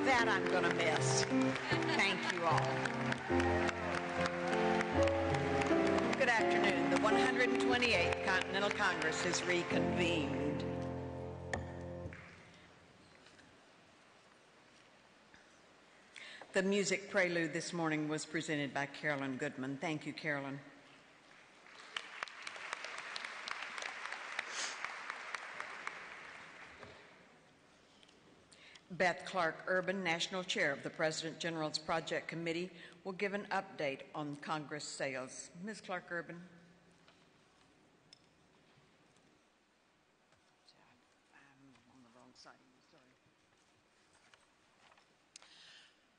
That I'm going to miss. Thank you all. Good afternoon. The 128th Continental Congress is reconvened. The music prelude this morning was presented by Carolyn Goodman. Thank you, Carolyn. Beth Clark Urban, National Chair of the President General's Project Committee, will give an update on Congress sales. Ms. Clark Urban.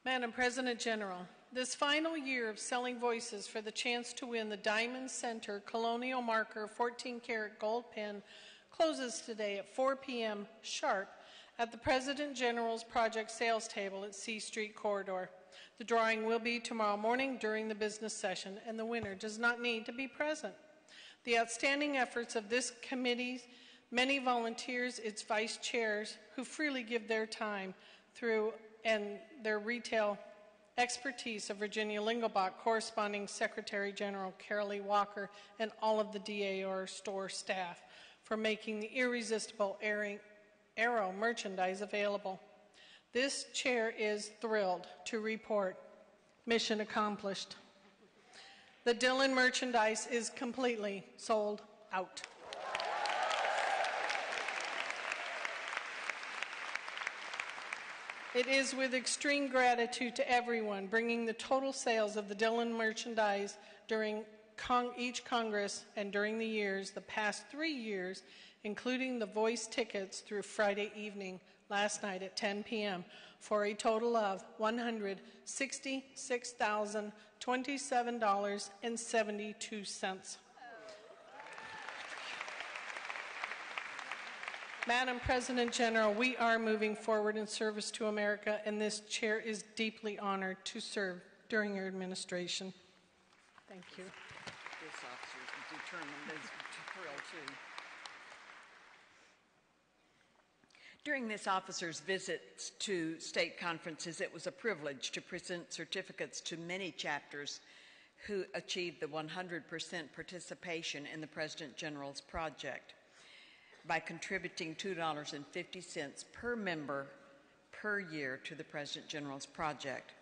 Madam President General, this final year of selling voices for the chance to win the Diamond Center Colonial Marker 14-karat gold pen closes today at 4 p.m. sharp at the President General's Project sales table at C Street Corridor. The drawing will be tomorrow morning during the business session, and the winner does not need to be present. The outstanding efforts of this committee, many volunteers, its vice chairs, who freely give their time through and their retail expertise of Virginia Lingelbach, corresponding Secretary General Carolee Walker, and all of the DAR store staff for making the irresistible Arrow merchandise available. This chair is thrilled to report mission accomplished. The Dillon merchandise is completely sold out. It is with extreme gratitude to everyone bringing the total sales of the Dillon merchandise during each Congress and during the past 3 years, including the voice tickets through Friday evening last night at 10 p.m. for a total of $166,027.72. Madam President General, we are moving forward in service to America, and this chair is deeply honored to serve during your administration. Thank you. This officer is determined as thrilled too. During this officer's visits to state conferences, it was a privilege to present certificates to many chapters who achieved the 100% participation in the President General's project by contributing $2.50 per member per year to the President General's project.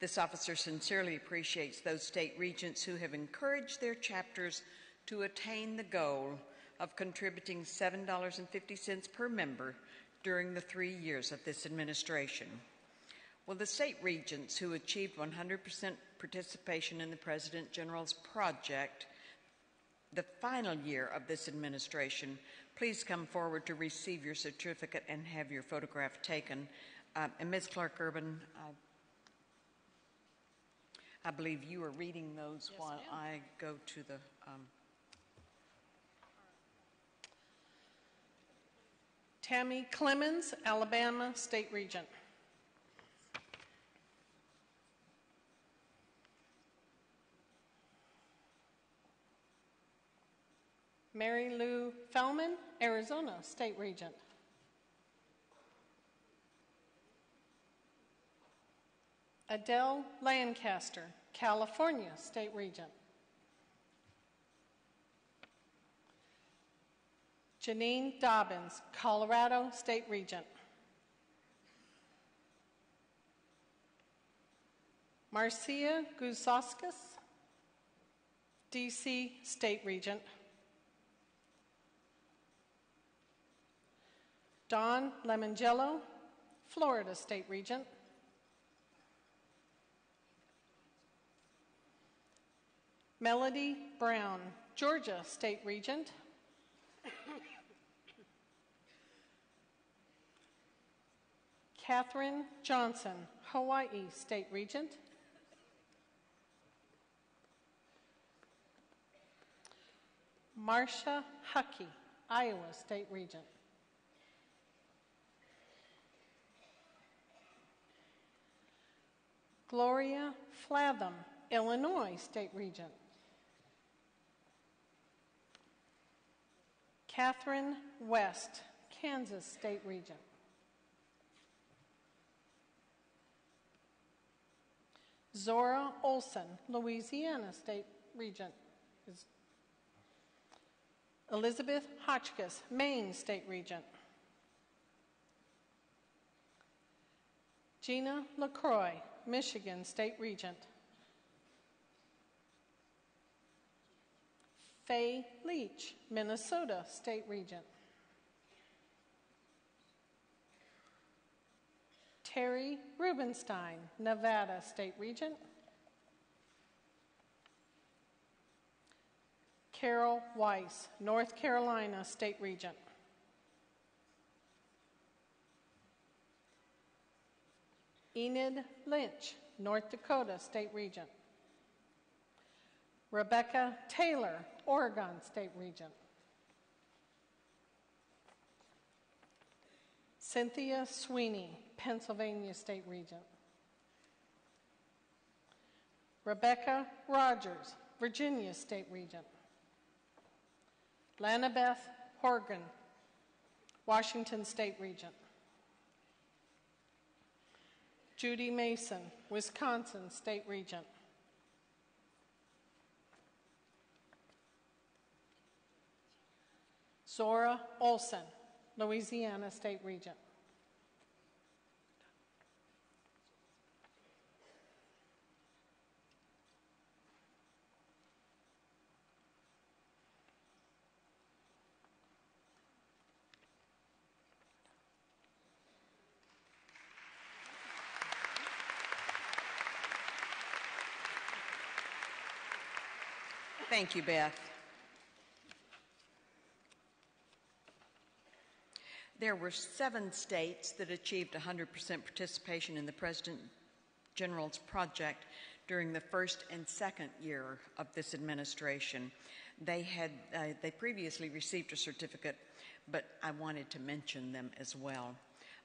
This officer sincerely appreciates those state regents who have encouraged their chapters to attain the goal of contributing $7.50 per member during the 3 years of this administration. Will the state regents who achieved 100% participation in the President General's project the final year of this administration please come forward to receive your certificate and have your photograph taken? And Ms. Clark Urban, I believe you are reading those. Yes, while I go to the... Tammy Clemens, Alabama State Regent. Mary Lou Fellman, Arizona State Regent. Adele Lancaster, California State Regent. Janine Dobbins, Colorado State Regent. Marcia Gusauskas, DC State Regent. Don Lemongello, Florida State Regent. Melody Brown, Georgia State Regent. Catherine Johnson, Hawaii State Regent. Marcia Huckey, Iowa State Regent. Gloria Flatham, Illinois State Regent. Catherine West, Kansas State Regent. Zora Olson, Louisiana State Regent. Elizabeth Hotchkiss, Maine State Regent. Gina LaCroix, Michigan State Regent. Faye Leach, Minnesota State Regent. Terry Rubenstein, Nevada State Regent. Carol Weiss, North Carolina State Regent. Enid Lynch, North Dakota State Regent. Rebecca Taylor, Oregon State Regent. Cynthia Sweeney, Pennsylvania State Regent. Rebecca Rogers, Virginia State Regent. Lanabeth Horgan, Washington State Regent. Judy Mason, Wisconsin State Regent. Zora Olson, Louisiana State Regent. Thank you, Beth. There were 7 states that achieved 100% participation in the President General's project during the first and second year of this administration. They previously received a certificate, but I wanted to mention them as well.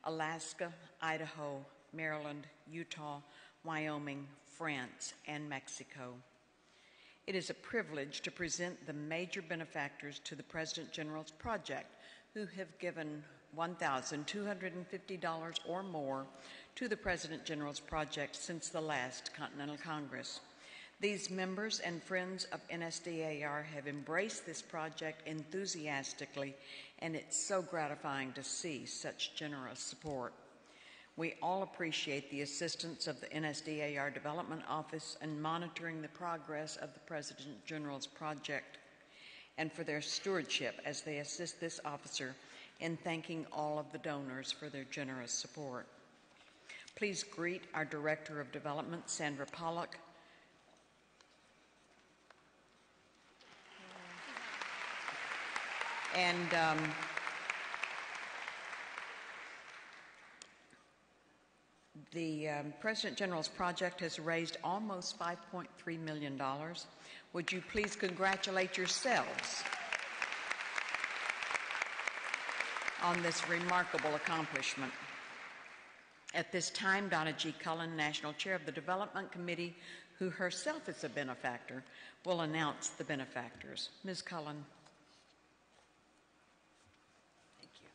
Alaska, Idaho, Maryland, Utah, Wyoming, France, and Mexico. It is a privilege to present the major benefactors to the President General's project who have given $1,250 or more to the President General's project since the last Continental Congress. These members and friends of NSDAR have embraced this project enthusiastically, and it's so gratifying to see such generous support. We all appreciate the assistance of the NSDAR Development Office in monitoring the progress of the President General's project, and for their stewardship as they assist this officer in thanking all of the donors for their generous support. Please greet our Director of Development, Sandra Pollock. And the President General's project has raised almost $5.3 million. Would you please congratulate yourselves on this remarkable accomplishment? At this time, Donna G. Cullen, National Chair of the Development Committee, who herself is a benefactor, will announce the benefactors. Ms. Cullen. Thank you.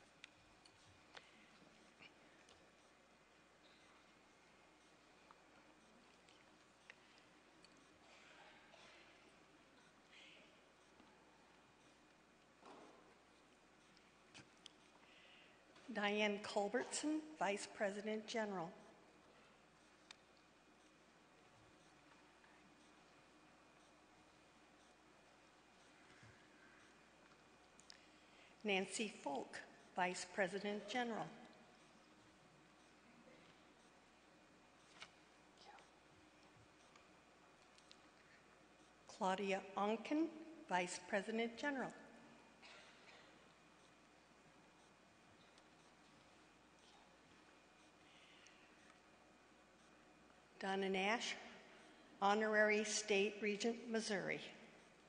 Diane Culbertson, Vice President General. Nancy Folk, Vice President General. Claudia Onken, Vice President General. Donna Nash, Honorary State Regent, Missouri,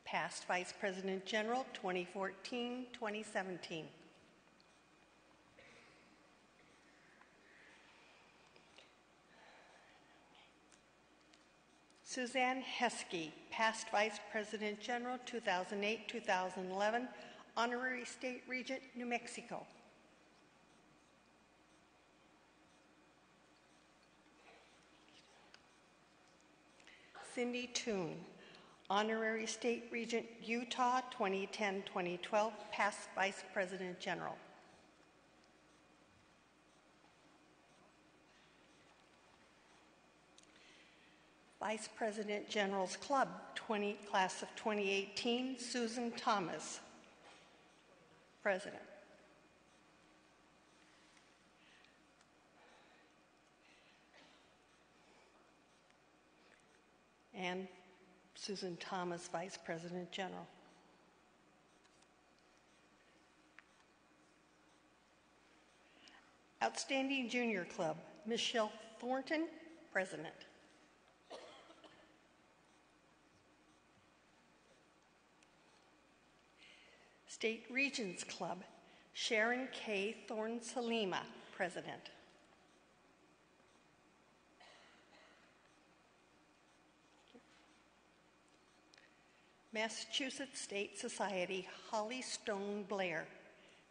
past Vice President General, 2014-2017. Suzanne Heskey, past Vice President General, 2008-2011, Honorary State Regent, New Mexico. Cindy Toon, Honorary State Regent, Utah, 2010-2012, past Vice President General. Vice President General's Club, class of 2018, Susan Thomas, President. And Susan Thomas, Vice President General. Outstanding Junior Club, Michelle Thornton, President. State Regents Club, Sharon K. Thorne-Salima, President. Massachusetts State Society, Holly Stone Blair,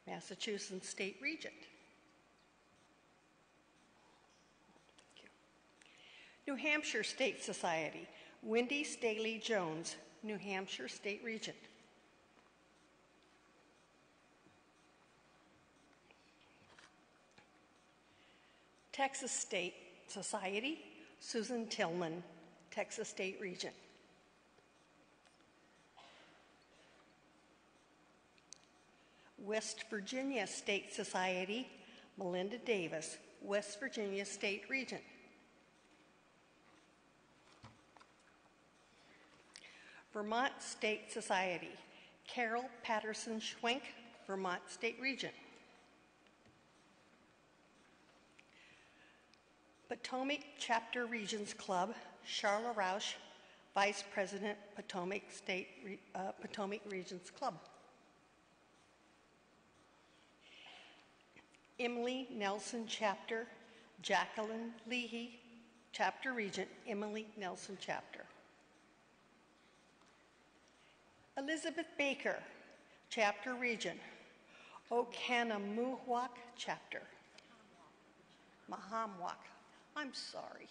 Massachusetts State Regent. New Hampshire State Society, Wendy Staley Jones, New Hampshire State Regent. Texas State Society, Susan Tillman, Texas State Regent. West Virginia State Society, Melinda Davis, West Virginia State Regent. Vermont State Society, Carol Patterson Schwenk, Vermont State Regent. Potomac Chapter Regents Club, Charla Rausch, Vice President, Potomac Regents Club. Emily Nelson Chapter, Jacqueline Leahy, Chapter Regent, Emily Nelson Chapter. Elizabeth Baker, Chapter Regent, Oconomowoc Chapter. Mahamwoc, I'm sorry.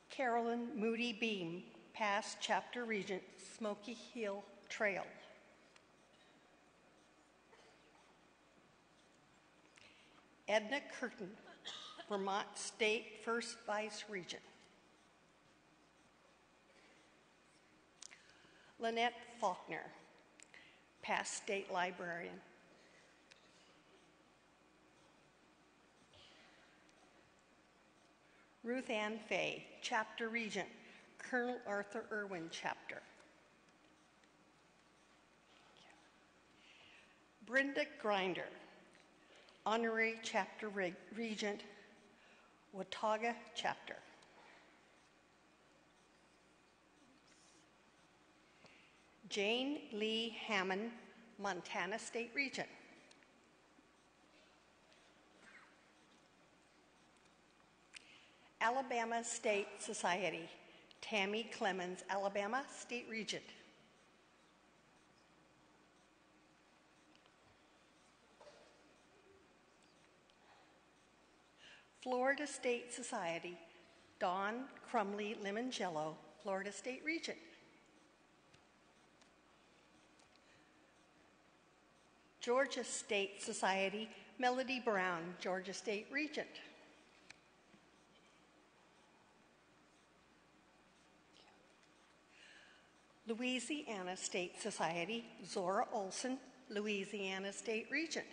Carolyn Moody Beam, past Chapter Regent, Smoky Hill Trail. Edna Curtin, Vermont State First Vice Regent. Lynette Faulkner, past State Librarian. Ruth Ann Fay, Chapter Regent, Colonel Arthur Irwin Chapter. Brenda Grinder, Honorary Chapter Regent, Watauga Chapter. Jane Lee Hammond, Montana State Regent. Alabama State Society, Tammy Clemens, Alabama State Regent. Florida State Society, Dawn Crumley Limongello, Florida State Regent. Georgia State Society, Melody Brown, Georgia State Regent. Louisiana State Society, Zora Olson, Louisiana State Regent.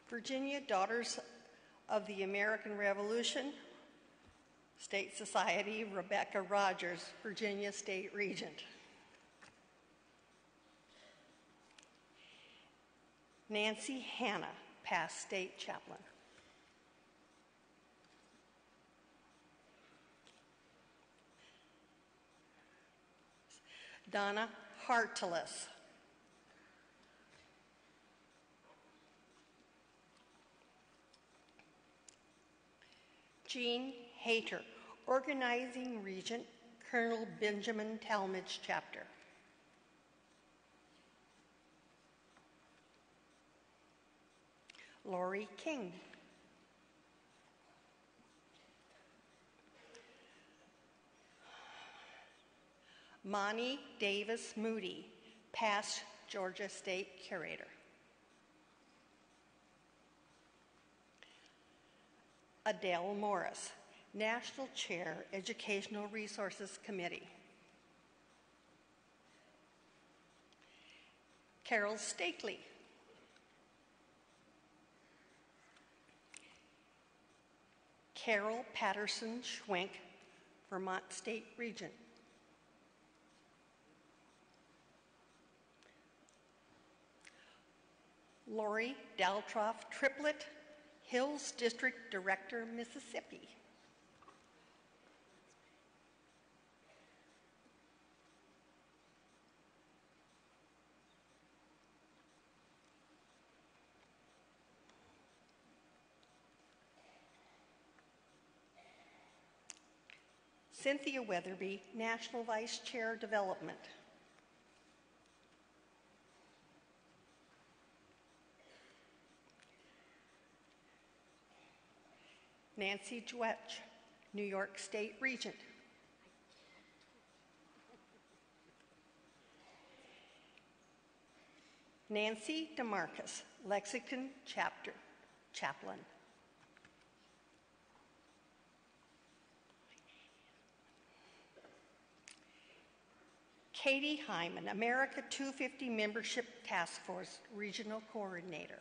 Virginia Daughters of the American Revolution, State Society, Rebecca Rogers, Virginia State Regent. Nancy Hanna, past State Chaplain. Donna Harteless. Jean Hayter, Organizing Regent, Colonel Benjamin Talmadge Chapter. Lori King. Monty Davis Moody, past Georgia State Curator. Adele Morris, National Chair, Educational Resources Committee. Carol Stakely. Carol Patterson Schwenk, Vermont State Regent. Lori Daltroff Triplett, Hills District Director, Mississippi. Cynthia Weatherby, National Vice Chair, Development. Nancy Dwetch, New York State Regent. Nancy DeMarcus, Lexington Chapter, Chaplain. Katie Hyman, America 250 Membership Task Force Regional Coordinator.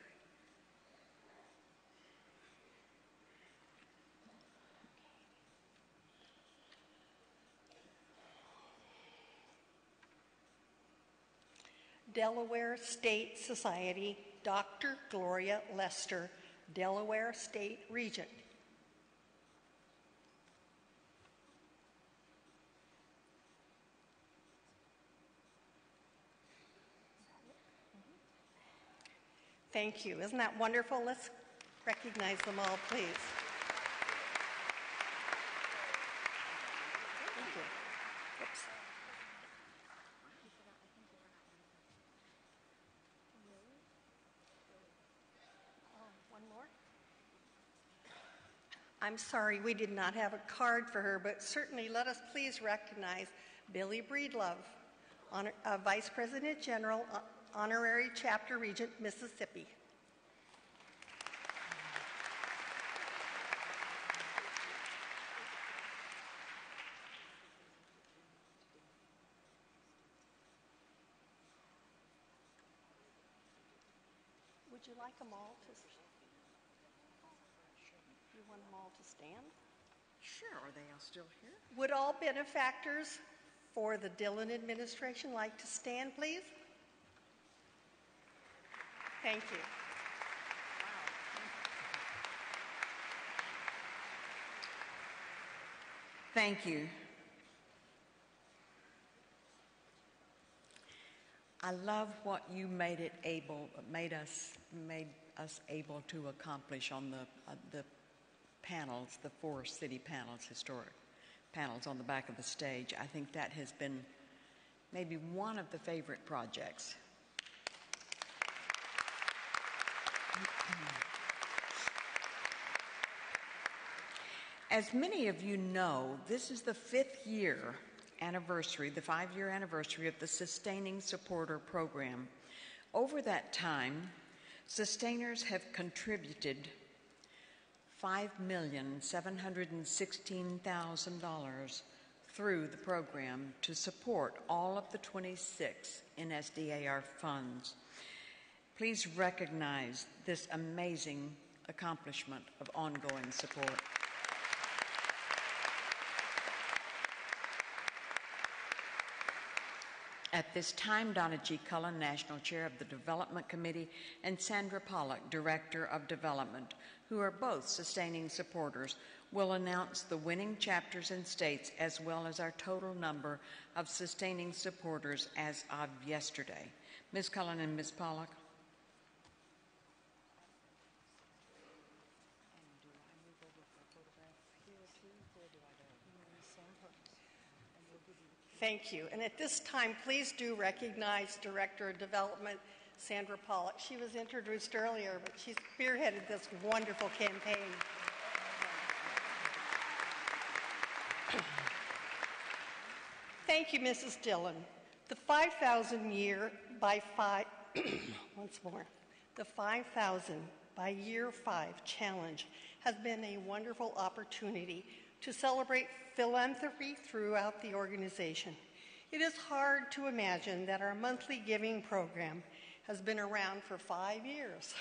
Delaware State Society, Dr. Gloria Lester, Delaware State Regent. Thank you. Isn't that wonderful? Let's recognize them all, please. Thank you. Oops. One more. I'm sorry we did not have a card for her, but certainly let us please recognize Billy Breedlove, Vice President General, Honorary Chapter Regent, Mississippi. Would you like them all to? You want them all to stand? Sure. Are they all still here? Would all benefactors for the Dillon administration like to stand, please? Thank you. Thank you. I love what you made us able to accomplish on the panels, the 4 city panels, historic panels on the back of the stage. I think that has been maybe one of the favorite projects. As many of you know, this is the 5-year anniversary, the 5-year anniversary of the Sustaining Supporter Program. Over that time, sustainers have contributed $5,716,000 through the program to support all of the 26 NSDAR funds. Please recognize this amazing accomplishment of ongoing support. At this time, Donna G. Cullen, National Chair of the Development Committee, and Sandra Pollock, Director of Development, who are both sustaining supporters, will announce the winning chapters and states as well as our total number of sustaining supporters as of yesterday. Ms. Cullen and Ms. Pollock. Thank you. And at this time, please do recognize Director of Development Sandra Pollock. She was introduced earlier, but she spearheaded this wonderful campaign. Thank you, Mrs. Dillon. The 5,000 year by five, once more, the 5,000 by year 5 challenge has been a wonderful opportunity to celebrate philanthropy throughout the organization. It is hard to imagine that our monthly giving program has been around for 5 years.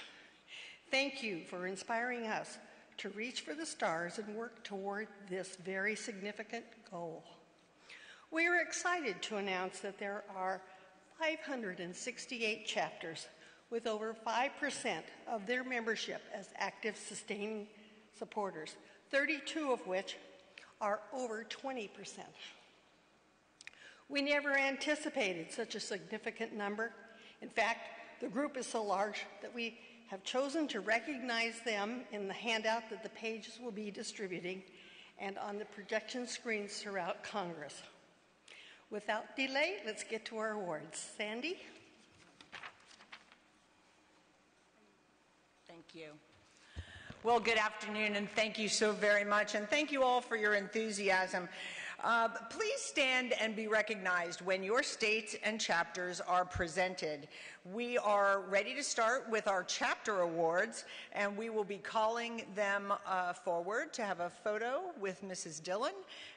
Thank you for inspiring us to reach for the stars and work toward this very significant goal. We are excited to announce that there are 568 chapters with over 5% of their membership as active sustaining supporters, 32 of which are over 20%. We never anticipated such a significant number. In fact, the group is so large that we have chosen to recognize them in the handout that the pages will be distributing and on the projection screens throughout Congress. Without delay, let's get to our awards. Sandy? Thank you. Well, good afternoon, and thank you so very much, and thank you all for your enthusiasm. Please stand and be recognized when your states and chapters are presented. We are ready to start with our chapter awards, and we will be calling them forward to have a photo with Mrs. Dillon,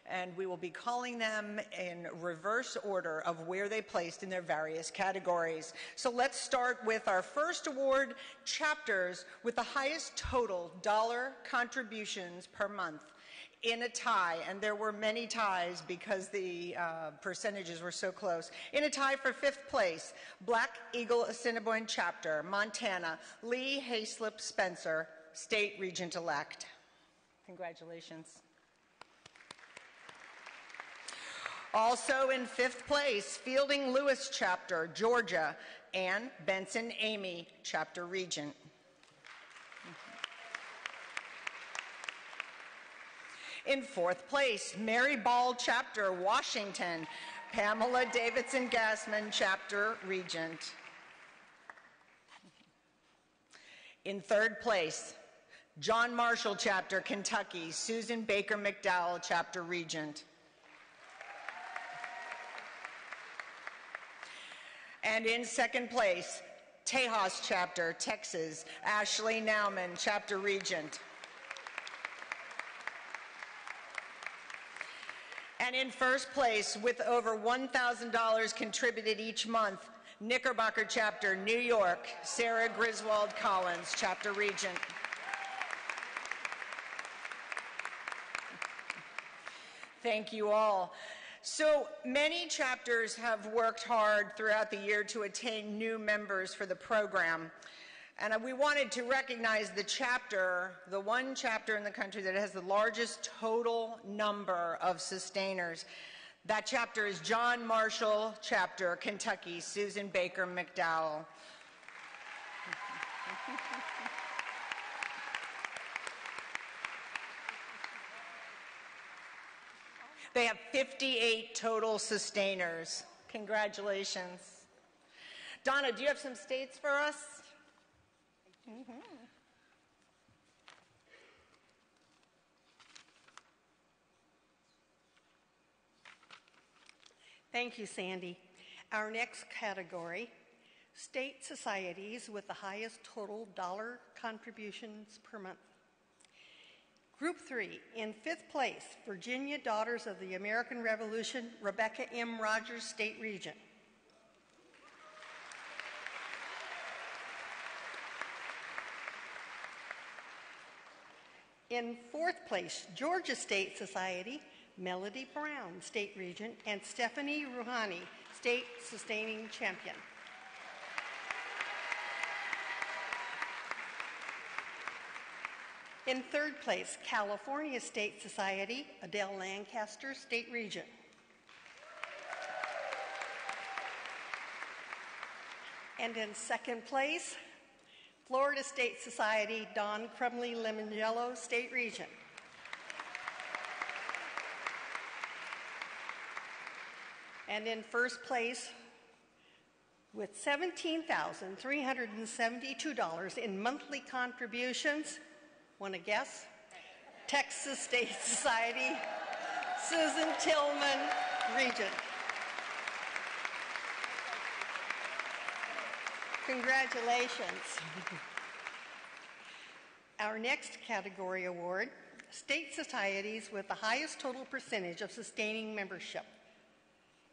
and we will be calling them in reverse order of where they placed in their various categories. So let's start with our first award, chapters with the highest total dollar contributions per month. In a tie, and there were many ties because the percentages were so close. In a tie for 5th place, Black Eagle Assiniboine Chapter, Montana, Lee Hayslip Spencer, State Regent-elect. Congratulations. Also in 5th place, Fielding Lewis Chapter, Georgia, Ann Benson Amy, Chapter Regent. In 4th place, Mary Ball Chapter, Washington, Pamela Davidson Gassman, Chapter Regent. In 3rd place, John Marshall Chapter, Kentucky, Susan Baker McDowell, Chapter Regent. And in 2nd place, Tejas Chapter, Texas, Ashley Nauman, Chapter Regent. And in 1st place, with over $1,000 contributed each month, Knickerbocker Chapter, New York, Sarah Griswold Collins, Chapter Regent. Thank you all. So many chapters have worked hard throughout the year to attain new members for the program. And we wanted to recognize the chapter, the one chapter in the country that has the largest total number of sustainers. That chapter is John Marshall Chapter, Kentucky, Susan Baker McDowell. They have 58 total sustainers. Congratulations. Donna, do you have some states for us? Mm-hmm. Thank you, Sandy. Our next category, state societies with the highest total dollar contributions per month. Group 3, in 5th place, Virginia Daughters of the American Revolution, Rebecca M. Rogers, State Regent. In 4th place, Georgia State Society, Melody Brown, State Regent, and Stephanie Rouhani, State Sustaining Champion. In 3rd place, California State Society, Adele Lancaster, State Regent. And in 2nd place, Florida State Society, Don Crumley Lemongello, State Regent. And in 1st place, With $17,372 in monthly contributions, want to guess? Texas State Society, Susan Tillman, Regent. Congratulations. Our next category award, state societies with the highest total percentage of sustaining membership.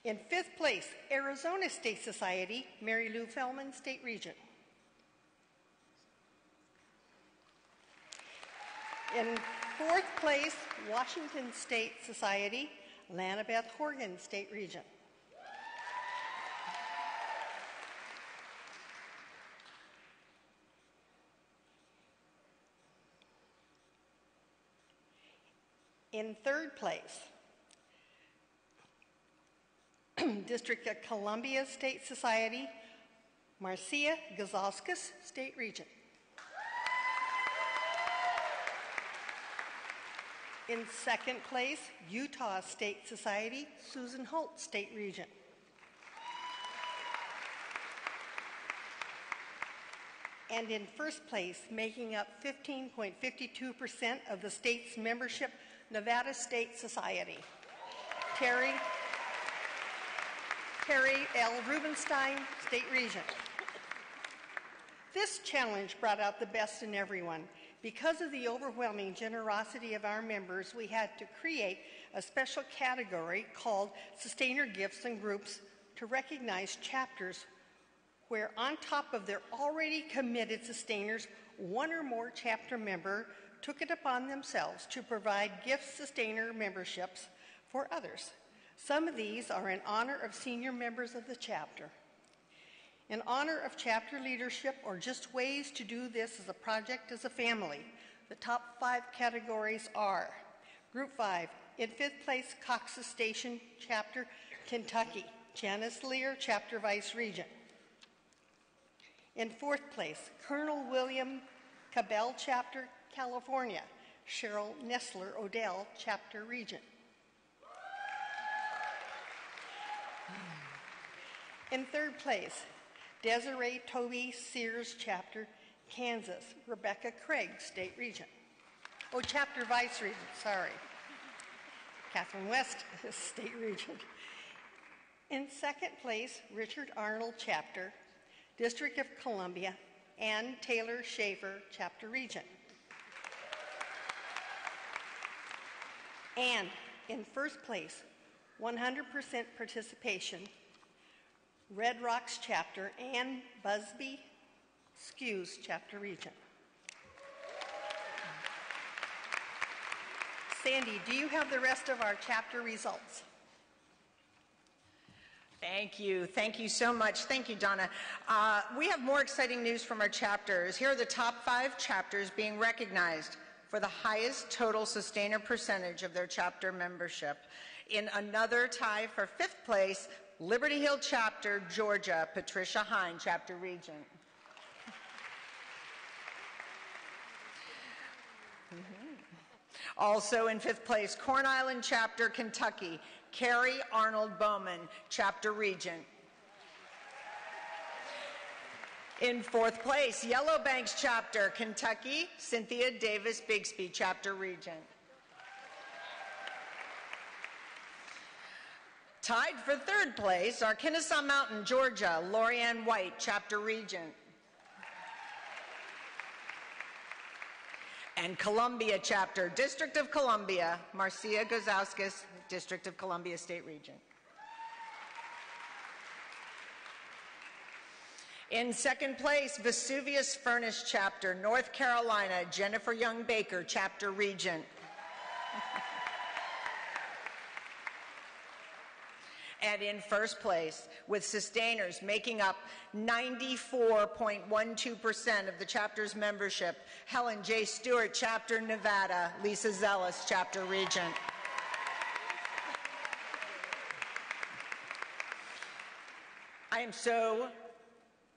In 5th place, Arizona State Society, Mary Lou Fellman, State Regent. In 4th place, Washington State Society, Lanabeth Horgan, State Regent. In 3rd place, District of Columbia State Society, Marcia Gazauskas, State Regent. In 2nd place, Utah State Society, Susan Holt, State Regent. And in 1st place, making up 15.52% of the state's membership, Nevada State Society, Terry L. Rubenstein, State Regent. This challenge brought out the best in everyone. Because of the overwhelming generosity of our members, we had to create a special category called Sustainer Gifts and Groups to recognize chapters where, on top of their already committed sustainers, one or more chapter member took it upon themselves to provide gift sustainer memberships for others. Some of these are in honor of senior members of the chapter, in honor of chapter leadership, or just ways to do this as a project as a family. The top 5 categories are: Group 5, in 5th place, Cox's Station Chapter, Kentucky, Janice Lear, Chapter Vice Regent. In 4th place, Colonel William Cabell Chapter, California, Cheryl Nestler Odell, Chapter Regent. In 3rd place, Desiree Toby Sears Chapter, Kansas, Rebecca Craig, State Regent. Oh, Chapter Vice Regent, sorry. Catherine West, State Regent. In 2nd place, Richard Arnold Chapter, District of Columbia, Ann Taylor Schaefer, Chapter Regent. And in 1st place, 100% participation, Red Rocks Chapter, Ann Busby Skews, Chapter Regent. Sandy, do you have the rest of our chapter results? Thank you. Thank you so much. Thank you, Donna. We have more exciting news from our chapters. Here are the top 5 chapters being recognized for the highest total sustainer percentage of their chapter membership. In another tie for 5th place, Liberty Hill Chapter, Georgia, Patricia Hine, Chapter Regent. Also in 5th place, Corn Island Chapter, Kentucky, Carrie Arnold Bowman, Chapter Regent. In 4th place, Yellow Banks Chapter, Kentucky, Cynthia Davis Bigsby, Chapter Regent. Tied for 3rd place are Kennesaw Mountain, Georgia, Lorianne White, Chapter Regent. And Columbia Chapter, District of Columbia, Marcia Gazauskas, District of Columbia State Regent. In 2nd place, Vesuvius Furnace Chapter, North Carolina, Jennifer Young Baker, Chapter Regent. And in 1st place, with sustainers making up 94.12% of the chapter's membership, Helen J. Stewart, Chapter Nevada, Lisa Zellis, Chapter Regent. I am so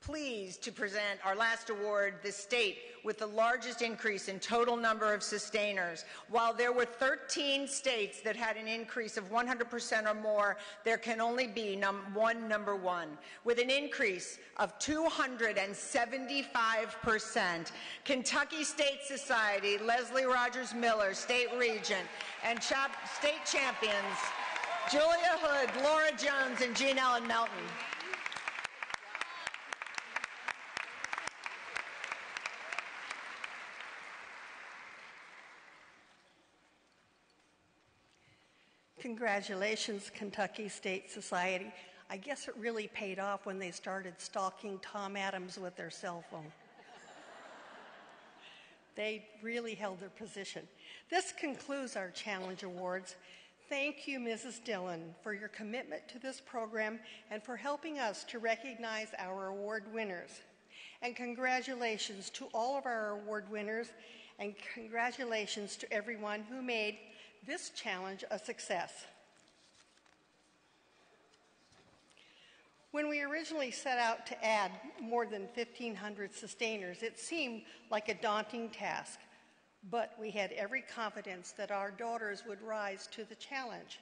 pleased to present our last award, the state with the largest increase in total number of sustainers. While there were 13 states that had an increase of 100% or more, there can only be one number one. With an increase of 275%, Kentucky State Society, Leslie Rogers Miller, State Regent, and state champions, Julia Hood, Laura Jones, and Jean Ellen Melton. Congratulations, Kentucky State Society. I guess it really paid off when they started stalking Tom Adams with their cell phone. They really held their position. This concludes our Challenge Awards. Thank you, Mrs. Dillon, for your commitment to this program and for helping us to recognize our award winners. And congratulations to all of our award winners, and congratulations to everyone who made this challenge a success. When we originally set out to add more than 1,500 sustainers, it seemed like a daunting task, but we had every confidence that our daughters would rise to the challenge.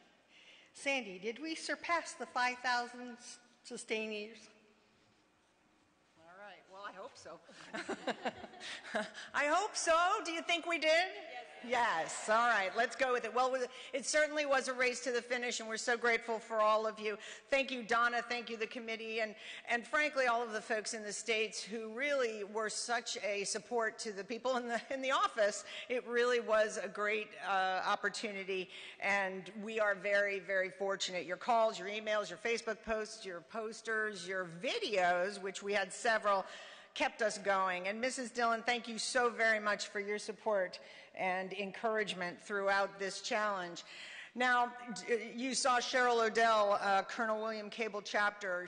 Sandy, did we surpass the 5,000 sustainers? All right, well, I hope so. I hope so. Do you think we did? Yes, all right, let's go with it. Well, it certainly was a race to the finish, and we're so grateful for all of you. Thank you, Donna, thank you, the committee, and frankly, all of the folks in the states who really were such a support to the people in the office. It really was a great opportunity, and we are very, very fortunate. Your calls, your emails, your Facebook posts, your posters, your videos, which we had several, kept us going. And Mrs. Dillon, thank you so very much for your support and encouragement throughout this challenge. Now, you saw Cheryl Odell, Colonel William Cable Chapter,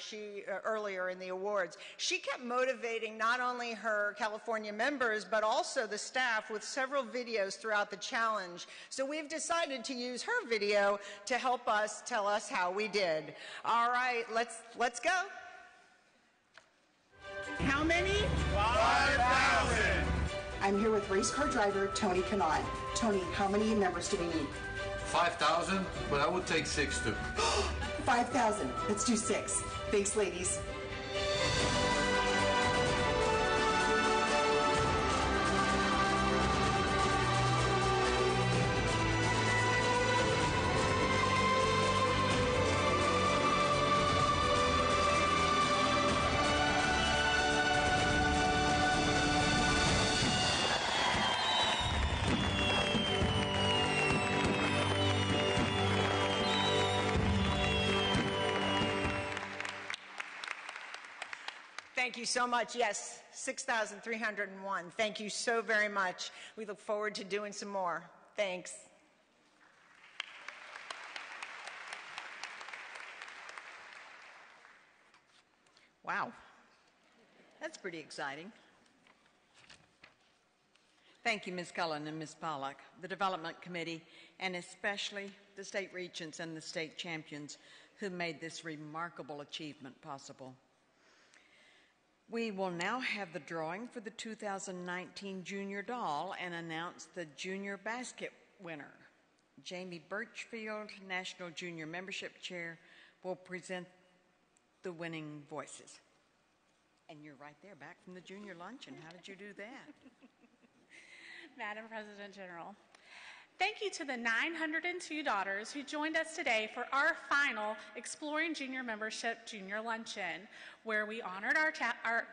earlier in the awards. She kept motivating not only her California members, but also the staff with several videos throughout the challenge. So we've decided to use her video to help us tell us how we did. All right, let's go. How many? 5,000. I'm here with race car driver Tony Kanawha. Tony, how many members do we need? 5,000, but I would take 6 too. 5,000. Let's do 6. Thanks, ladies. Thank you so much. Yes, 6,301. Thank you so very much. We look forward to doing some more. Thanks. Wow, that's pretty exciting. Thank you, Ms. Cullen and Ms. Pollack, the Development Committee, and especially the state regents and the state champions who made this remarkable achievement possible. We will now have the drawing for the 2019 Junior Doll and announce the Junior Basket winner. Jamie Birchfield, National Junior Membership Chair, will present the winning voices. And you're right there, back from the junior luncheon. How did you do that? Madam President General, thank you to the 902 daughters who joined us today for our final Exploring Junior Membership Junior Luncheon, where we honored our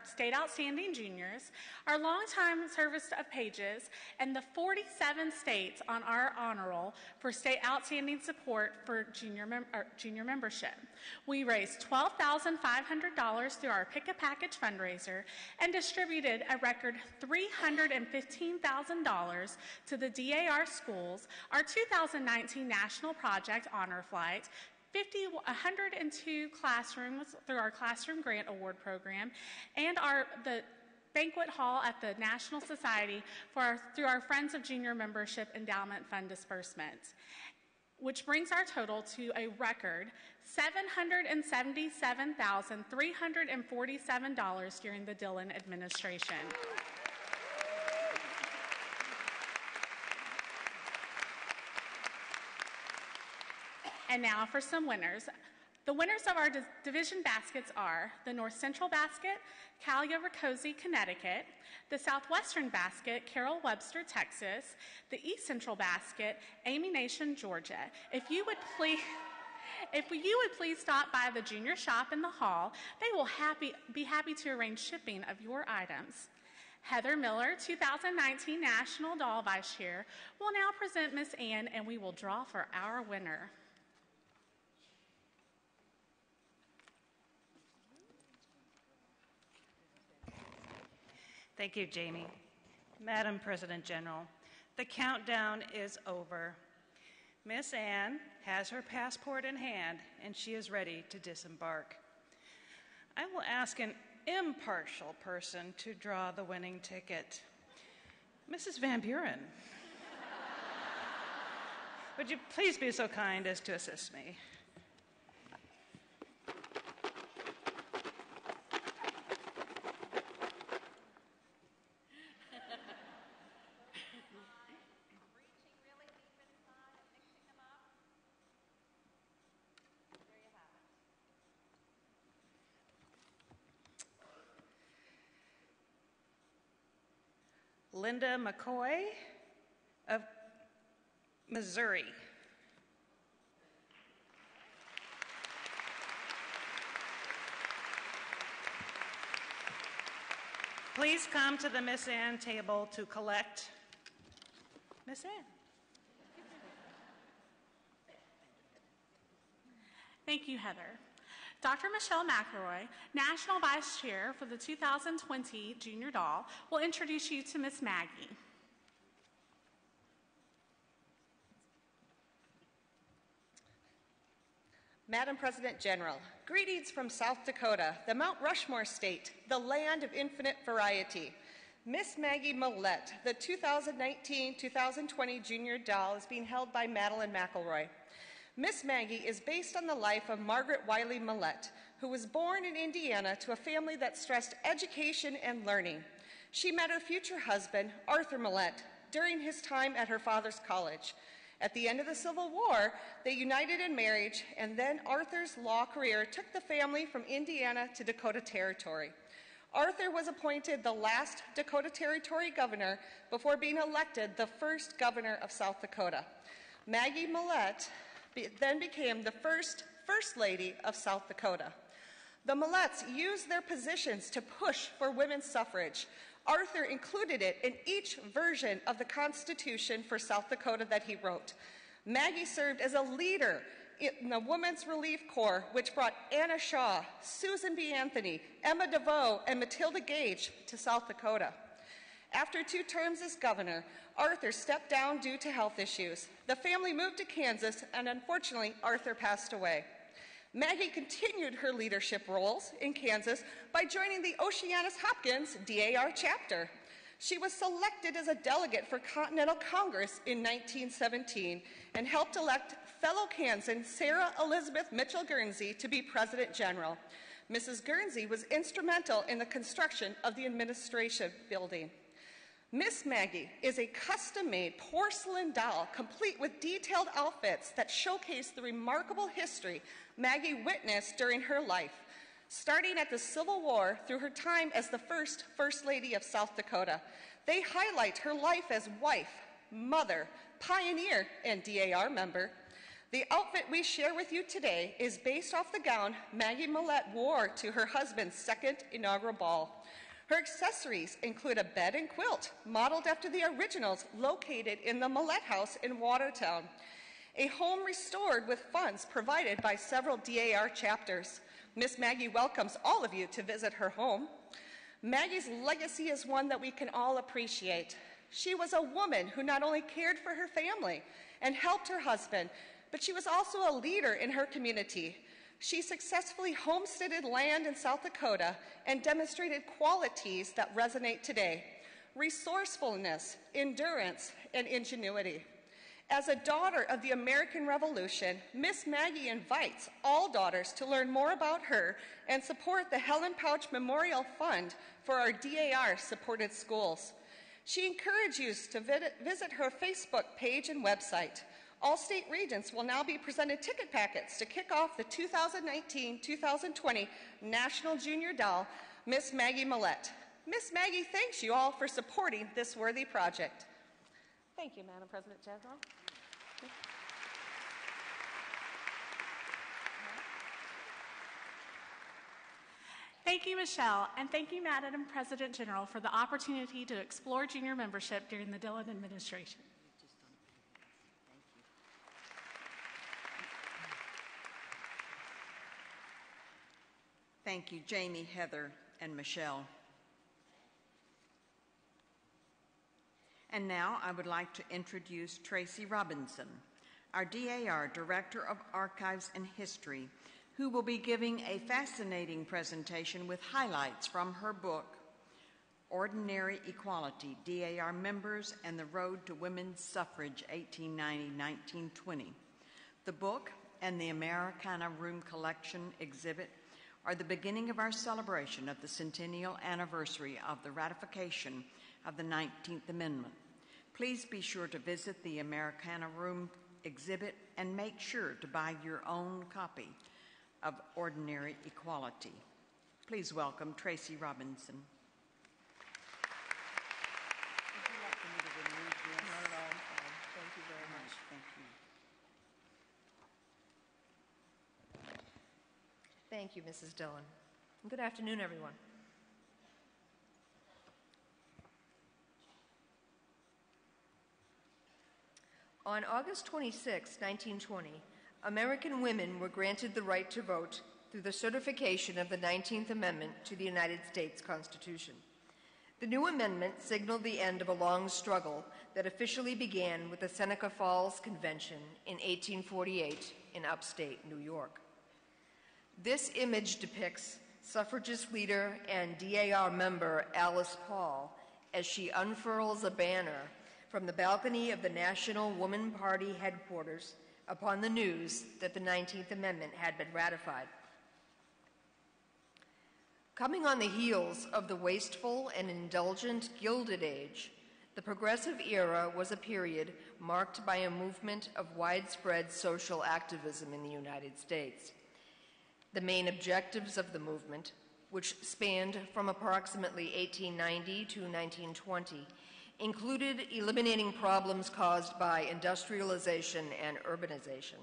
state outstanding juniors, our longtime service of pages, and the 47 states on our honor roll for state outstanding support for junior membership. We raised $12,500 through our Pick a Package fundraiser and distributed a record $315,000 to the DAR schools, our 2019 National Project Honor Flight, 102 classrooms through our Classroom Grant Award program, and the banquet hall at the National Society through our Friends of Junior Membership Endowment Fund disbursements. which brings our total to a record $777,347 during the Dillon administration. And now for some winners. The winners of our division baskets are the North Central basket, Calia-Ricosi, Connecticut; the Southwestern basket, Carroll Webster, Texas; the East Central basket, Amy Nation, Georgia. If you would please stop by the junior shop in the hall, they will be happy to arrange shipping of your items. Heather Miller, 2019 National Doll Vice Chair, will now present Miss Ann, and we will draw for our winner. Thank you, Jamie. Madam President General, the countdown is over. Miss Ann has her passport in hand, and she is ready to disembark. I will ask an impartial person to draw the winning ticket. Mrs. Van Buren, would you please be so kind as to assist me? Linda McCoy of Missouri. Please come to the Miss Ann table to collect Miss Ann. Thank you, Heather. Dr. Michelle McElroy, National Vice Chair for the 2020 Junior Doll, will introduce you to Miss Maggie. Madam President General, greetings from South Dakota, the Mount Rushmore state, the land of infinite variety. Miss Maggie Millette, the 2019-2020 Junior Doll, is being held by Madeline McElroy. Miss Maggie is based on the life of Margaret Wiley Millette, who was born in Indiana to a family that stressed education and learning. She met her future husband, Arthur Millette, during his time at her father's college. At the end of the Civil War, they united in marriage, and then Arthur's law career took the family from Indiana to Dakota Territory. Arthur was appointed the last Dakota Territory governor before being elected the first governor of South Dakota. Maggie Millette then became the First Lady of South Dakota. The Millettes used their positions to push for women's suffrage. Arthur included it in each version of the Constitution for South Dakota that he wrote. Maggie served as a leader in the Women's Relief Corps, which brought Anna Shaw, Susan B. Anthony, Emma DeVoe, and Matilda Gage to South Dakota. After 2 terms as governor, Arthur stepped down due to health issues. The family moved to Kansas, and unfortunately, Arthur passed away. Maggie continued her leadership roles in Kansas by joining the Oceanus-Hopkins DAR chapter. She was selected as a delegate for Continental Congress in 1917 and helped elect fellow Kansan Sarah Elizabeth Mitchell Guernsey to be President General. Mrs. Guernsey was instrumental in the construction of the administration building. Miss Maggie is a custom-made porcelain doll complete with detailed outfits that showcase the remarkable history Maggie witnessed during her life, starting at the Civil War through her time as the First Lady of South Dakota. They highlight her life as wife, mother, pioneer, and DAR member. The outfit we share with you today is based off the gown Maggie Millette wore to her husband's second inaugural ball. Her accessories include a bed and quilt, modeled after the originals located in the Millette House in Watertown. A home restored with funds provided by several DAR chapters. Miss Maggie welcomes all of you to visit her home. Maggie's legacy is one that we can all appreciate. She was a woman who not only cared for her family and helped her husband, but she was also a leader in her community. She successfully homesteaded land in South Dakota and demonstrated qualities that resonate today: resourcefulness, endurance, and ingenuity. As a daughter of the American Revolution, Miss Maggie invites all daughters to learn more about her and support the Helen Pouch Memorial Fund for our DAR-supported schools. She encourages you to visit her Facebook page and website. All state regents will now be presented ticket packets to kick off the 2019-2020 National Junior Doll, Miss Maggie Millette. Miss Maggie thanks you all for supporting this worthy project. Thank you, Madam President General. Thank you, Michelle, and thank you, Madam President General, for the opportunity to explore junior membership during the Dillon administration. Thank you, Jamie, Heather, and Michelle. And now I would like to introduce Tracy Robinson, our DAR Director of Archives and History, who will be giving a fascinating presentation with highlights from her book, Ordinary Equality, DAR Members and the Road to Women's Suffrage, 1890-1920. The book and the Americana Room Collection exhibit are the beginning of our celebration of the centennial anniversary of the ratification of the 19th Amendment. Please be sure to visit the Americana Room exhibit and make sure to buy your own copy of Ordinary Equality. Please welcome Tracy Robinson. Thank you very much. Thank you. Thank you, Mrs. Dillon. Good afternoon, everyone. On August 26, 1920, American women were granted the right to vote through the certification of the 19th Amendment to the United States Constitution. The new amendment signaled the end of a long struggle that officially began with the Seneca Falls Convention in 1848 in upstate New York. This image depicts suffragist leader and DAR member Alice Paul as she unfurls a banner from the balcony of the National Woman Party headquarters upon the news that the 19th Amendment had been ratified. Coming on the heels of the wasteful and indulgent Gilded Age, the Progressive Era was a period marked by a movement of widespread social activism in the United States. The main objectives of the movement, which spanned from approximately 1890 to 1920, included eliminating problems caused by industrialization and urbanization.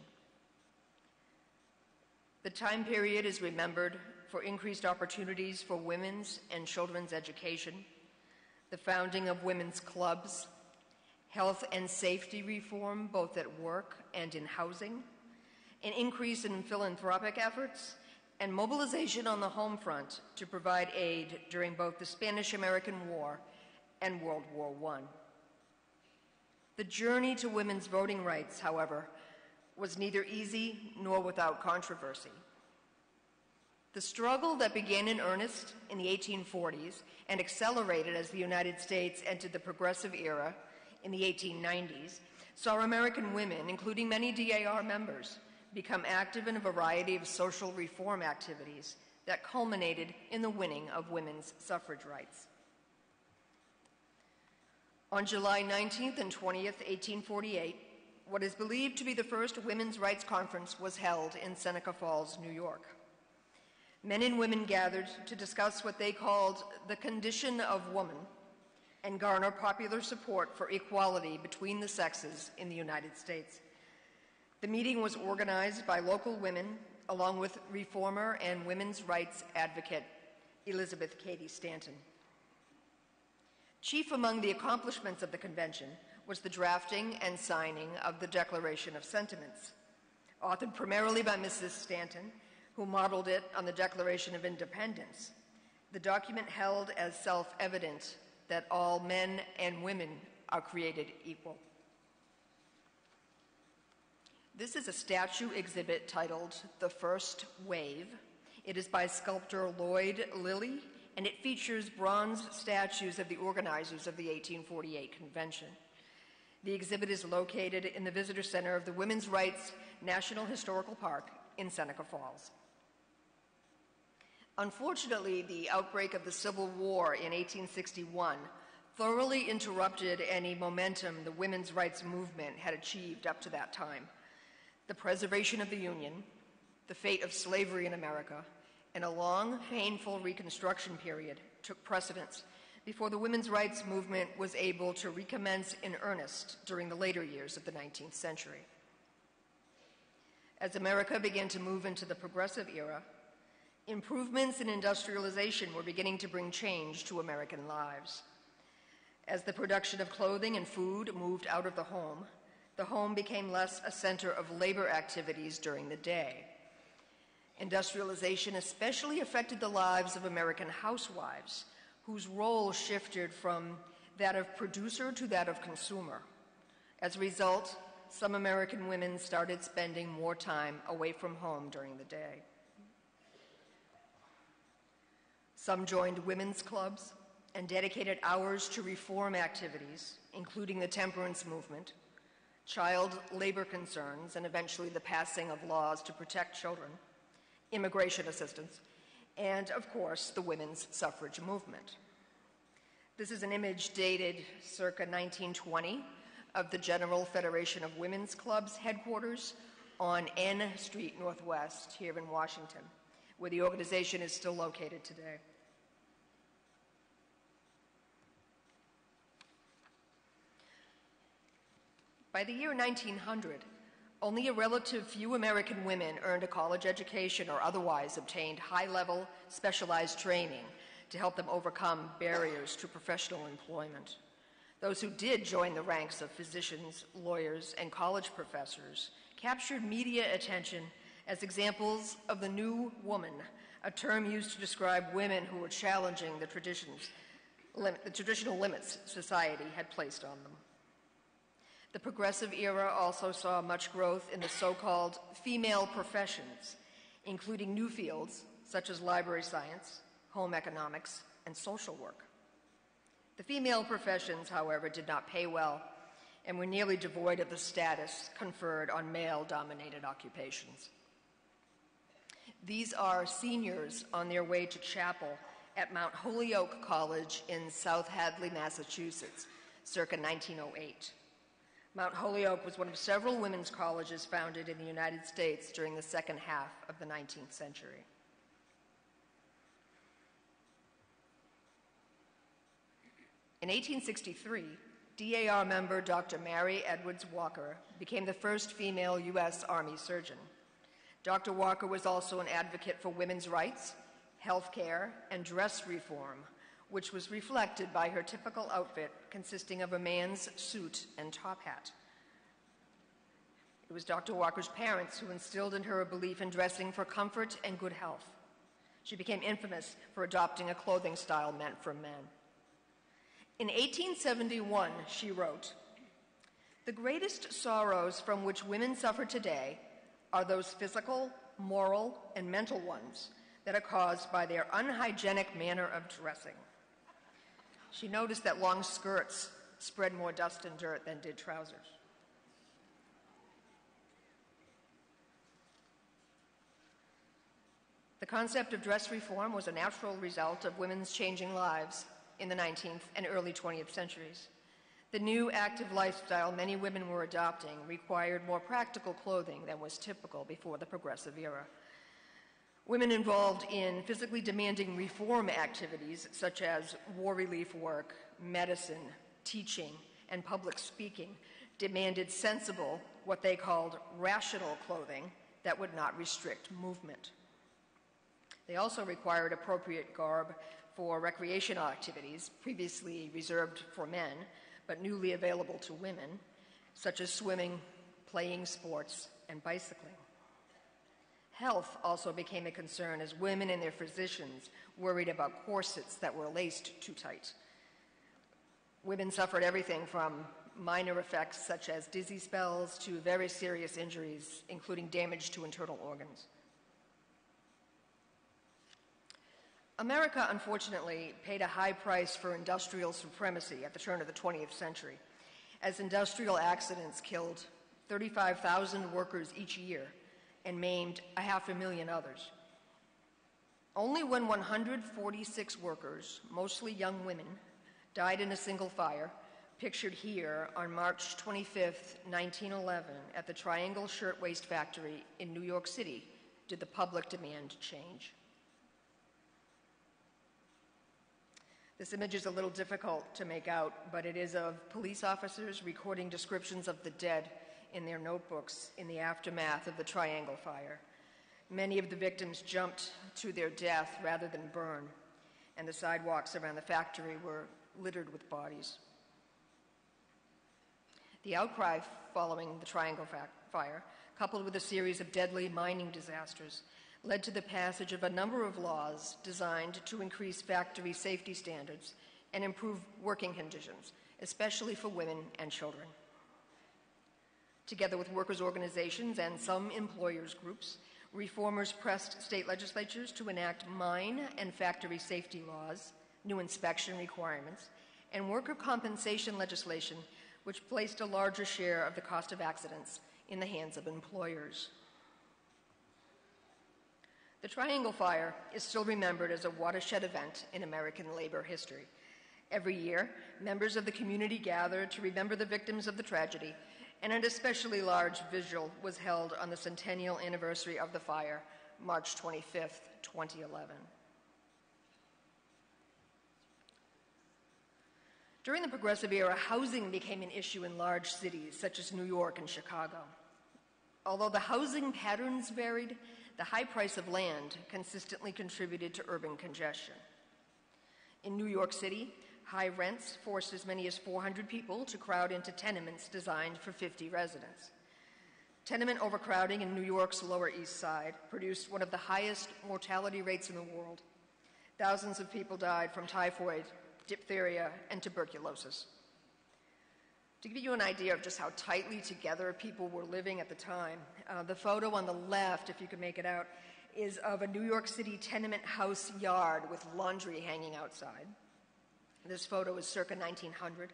The time period is remembered for increased opportunities for women's and children's education, the founding of women's clubs, health and safety reform both at work and in housing, an increase in philanthropic efforts, and mobilization on the home front to provide aid during both the Spanish-American War and World War I. The journey to women's voting rights, however, was neither easy nor without controversy. The struggle that began in earnest in the 1840s and accelerated as the United States entered the Progressive Era in the 1890s saw American women, including many DAR members, become active in a variety of social reform activities that culminated in the winning of women's suffrage rights. On July 19th and 20th, 1848, what is believed to be the first women's rights conference was held in Seneca Falls, New York. Men and women gathered to discuss what they called the condition of woman and garner popular support for equality between the sexes in the United States. The meeting was organized by local women, along with reformer and women's rights advocate Elizabeth Cady Stanton. Chief among the accomplishments of the convention was the drafting and signing of the Declaration of Sentiments, authored primarily by Mrs. Stanton, who modeled it on the Declaration of Independence. The document held as self-evident that all men and women are created equal. This is a statue exhibit titled The First Wave. It is by sculptor Lloyd Lilly, and it features bronze statues of the organizers of the 1848 convention. The exhibit is located in the Visitor Center of the Women's Rights National Historical Park in Seneca Falls. Unfortunately, the outbreak of the Civil War in 1861 thoroughly interrupted any momentum the women's rights movement had achieved up to that time. The preservation of the Union, the fate of slavery in America, and a long, painful Reconstruction period took precedence before the women's rights movement was able to recommence in earnest during the later years of the 19th century. As America began to move into the progressive era, improvements in industrialization were beginning to bring change to American lives. As the production of clothing and food moved out of the home became less a center of labor activities during the day. Industrialization especially affected the lives of American housewives, whose role shifted from that of producer to that of consumer. As a result, some American women started spending more time away from home during the day. Some joined women's clubs and dedicated hours to reform activities, including the temperance movement, child labor concerns, and eventually the passing of laws to protect children, immigration assistance, and, of course, the women's suffrage movement. This is an image dated circa 1920 of the General Federation of Women's Clubs headquarters on N Street Northwest here in Washington, where the organization is still located today. By the year 1900, only a relative few American women earned a college education or otherwise obtained high-level specialized training to help them overcome barriers to professional employment. Those who did join the ranks of physicians, lawyers, and college professors captured media attention as examples of the new woman, a term used to describe women who were challenging the traditional limits society had placed on them. The progressive era also saw much growth in the so-called female professions, including new fields such as library science, home economics, and social work. The female professions, however, did not pay well and were nearly devoid of the status conferred on male-dominated occupations. These are seniors on their way to chapel at Mount Holyoke College in South Hadley, Massachusetts, circa 1908. Mount Holyoke was one of several women's colleges founded in the United States during the second half of the 19th century. In 1863, DAR member Dr. Mary Edwards Walker became the first female U.S. Army surgeon. Dr. Walker was also an advocate for women's rights, health care, and dress reform, which was reflected by her typical outfit consisting of a man's suit and top hat. It was Dr. Walker's parents who instilled in her a belief in dressing for comfort and good health. She became infamous for adopting a clothing style meant for men. In 1871, she wrote, "The greatest sorrows from which women suffer today are those physical, moral, and mental ones that are caused by their unhygienic manner of dressing." She noticed that long skirts spread more dust and dirt than did trousers. The concept of dress reform was a natural result of women's changing lives in the 19th and early 20th centuries. The new active lifestyle many women were adopting required more practical clothing than was typical before the progressive era. Women involved in physically demanding reform activities such as war relief work, medicine, teaching, and public speaking demanded sensible, what they called rational clothing that would not restrict movement. They also required appropriate garb for recreational activities previously reserved for men, but newly available to women, such as swimming, playing sports, and bicycling. Health also became a concern as women and their physicians worried about corsets that were laced too tight. Women suffered everything from minor effects such as dizzy spells to very serious injuries, including damage to internal organs. America, unfortunately, paid a high price for industrial supremacy at the turn of the 20th century, as industrial accidents killed 35,000 workers each year and maimed 500,000 others. Only when 146 workers, mostly young women, died in a single fire, pictured here on March 25, 1911, at the Triangle Shirtwaist Factory in New York City, did the public demand change. This image is a little difficult to make out, but it is of police officers recording descriptions of the dead in their notebooks in the aftermath of the Triangle Fire. Many of the victims jumped to their death rather than burn, and the sidewalks around the factory were littered with bodies. The outcry following the Triangle Fire, coupled with a series of deadly mining disasters, led to the passage of a number of laws designed to increase factory safety standards and improve working conditions, especially for women and children. Together with workers' organizations and some employers' groups, reformers pressed state legislatures to enact mine and factory safety laws, new inspection requirements, and worker compensation legislation, which placed a larger share of the cost of accidents in the hands of employers. The Triangle Fire is still remembered as a watershed event in American labor history. Every year, members of the community gather to remember the victims of the tragedy, and an especially large vigil was held on the centennial anniversary of the fire, March 25th, 2011. During the Progressive Era, housing became an issue in large cities such as New York and Chicago. Although the housing patterns varied, the high price of land consistently contributed to urban congestion. In New York City, high rents forced as many as 400 people to crowd into tenements designed for 50 residents. Tenement overcrowding in New York's Lower East Side produced one of the highest mortality rates in the world. Thousands of people died from typhoid, diphtheria, and tuberculosis. To give you an idea of just how tightly together people were living at the time, the photo on the left, if you can make it out, is of a New York City tenement house yard with laundry hanging outside. This photo is circa 1900.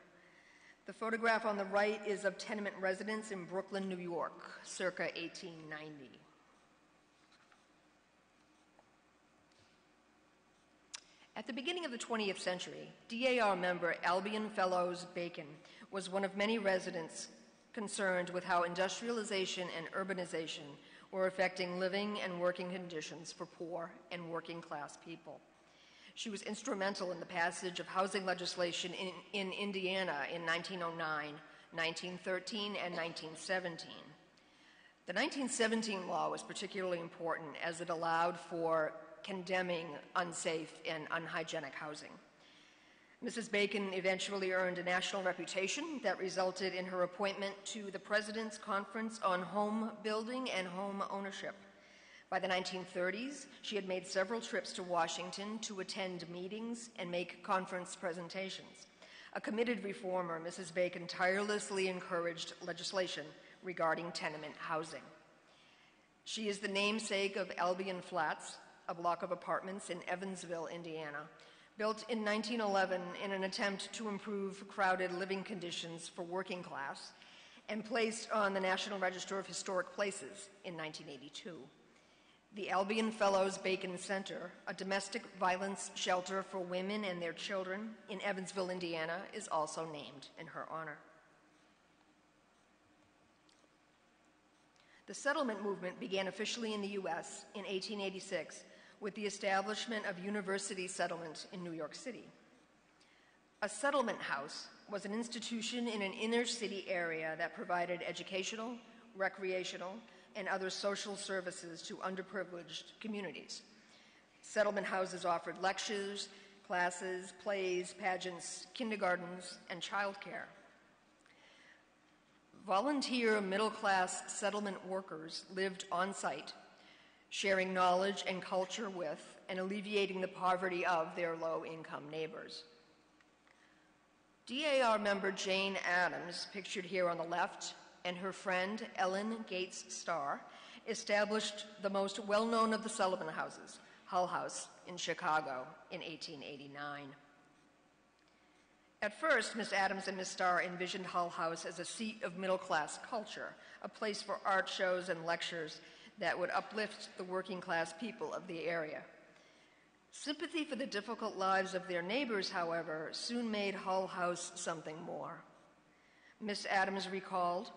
The photograph on the right is of tenement residents in Brooklyn, New York, circa 1890. At the beginning of the 20th century, DAR member Albion Fellows Bacon was one of many residents concerned with how industrialization and urbanization were affecting living and working conditions for poor and working class people. She was instrumental in the passage of housing legislation in Indiana in 1909, 1913, and 1917. The 1917 law was particularly important as it allowed for condemning unsafe and unhygienic housing. Mrs. Bacon eventually earned a national reputation that resulted in her appointment to the President's Conference on Home Building and Home Ownership. By the 1930s, she had made several trips to Washington to attend meetings and make conference presentations. A committed reformer, Mrs. Bacon tirelessly encouraged legislation regarding tenement housing. She is the namesake of Albion Flats, a block of apartments in Evansville, Indiana, built in 1911 in an attempt to improve crowded living conditions for working class, and placed on the National Register of Historic Places in 1982. The Albion Fellows Bacon Center, a domestic violence shelter for women and their children in Evansville, Indiana, is also named in her honor. The settlement movement began officially in the U.S. in 1886 with the establishment of University Settlement in New York City. A settlement house was an institution in an inner city area that provided educational, recreational, and other social services to underprivileged communities. Settlement houses offered lectures, classes, plays, pageants, kindergartens, and childcare. Volunteer middle-class settlement workers lived on site, sharing knowledge and culture with and alleviating the poverty of their low-income neighbors. DAR member Jane Addams, pictured here on the left, and her friend Ellen Gates Starr established the most well-known of the settlement houses, Hull House in Chicago in 1889. At first, Miss Adams and Miss Starr envisioned Hull House as a seat of middle-class culture, a place for art shows and lectures that would uplift the working-class people of the area. Sympathy for the difficult lives of their neighbors, however, soon made Hull House something more. Miss Adams recalled,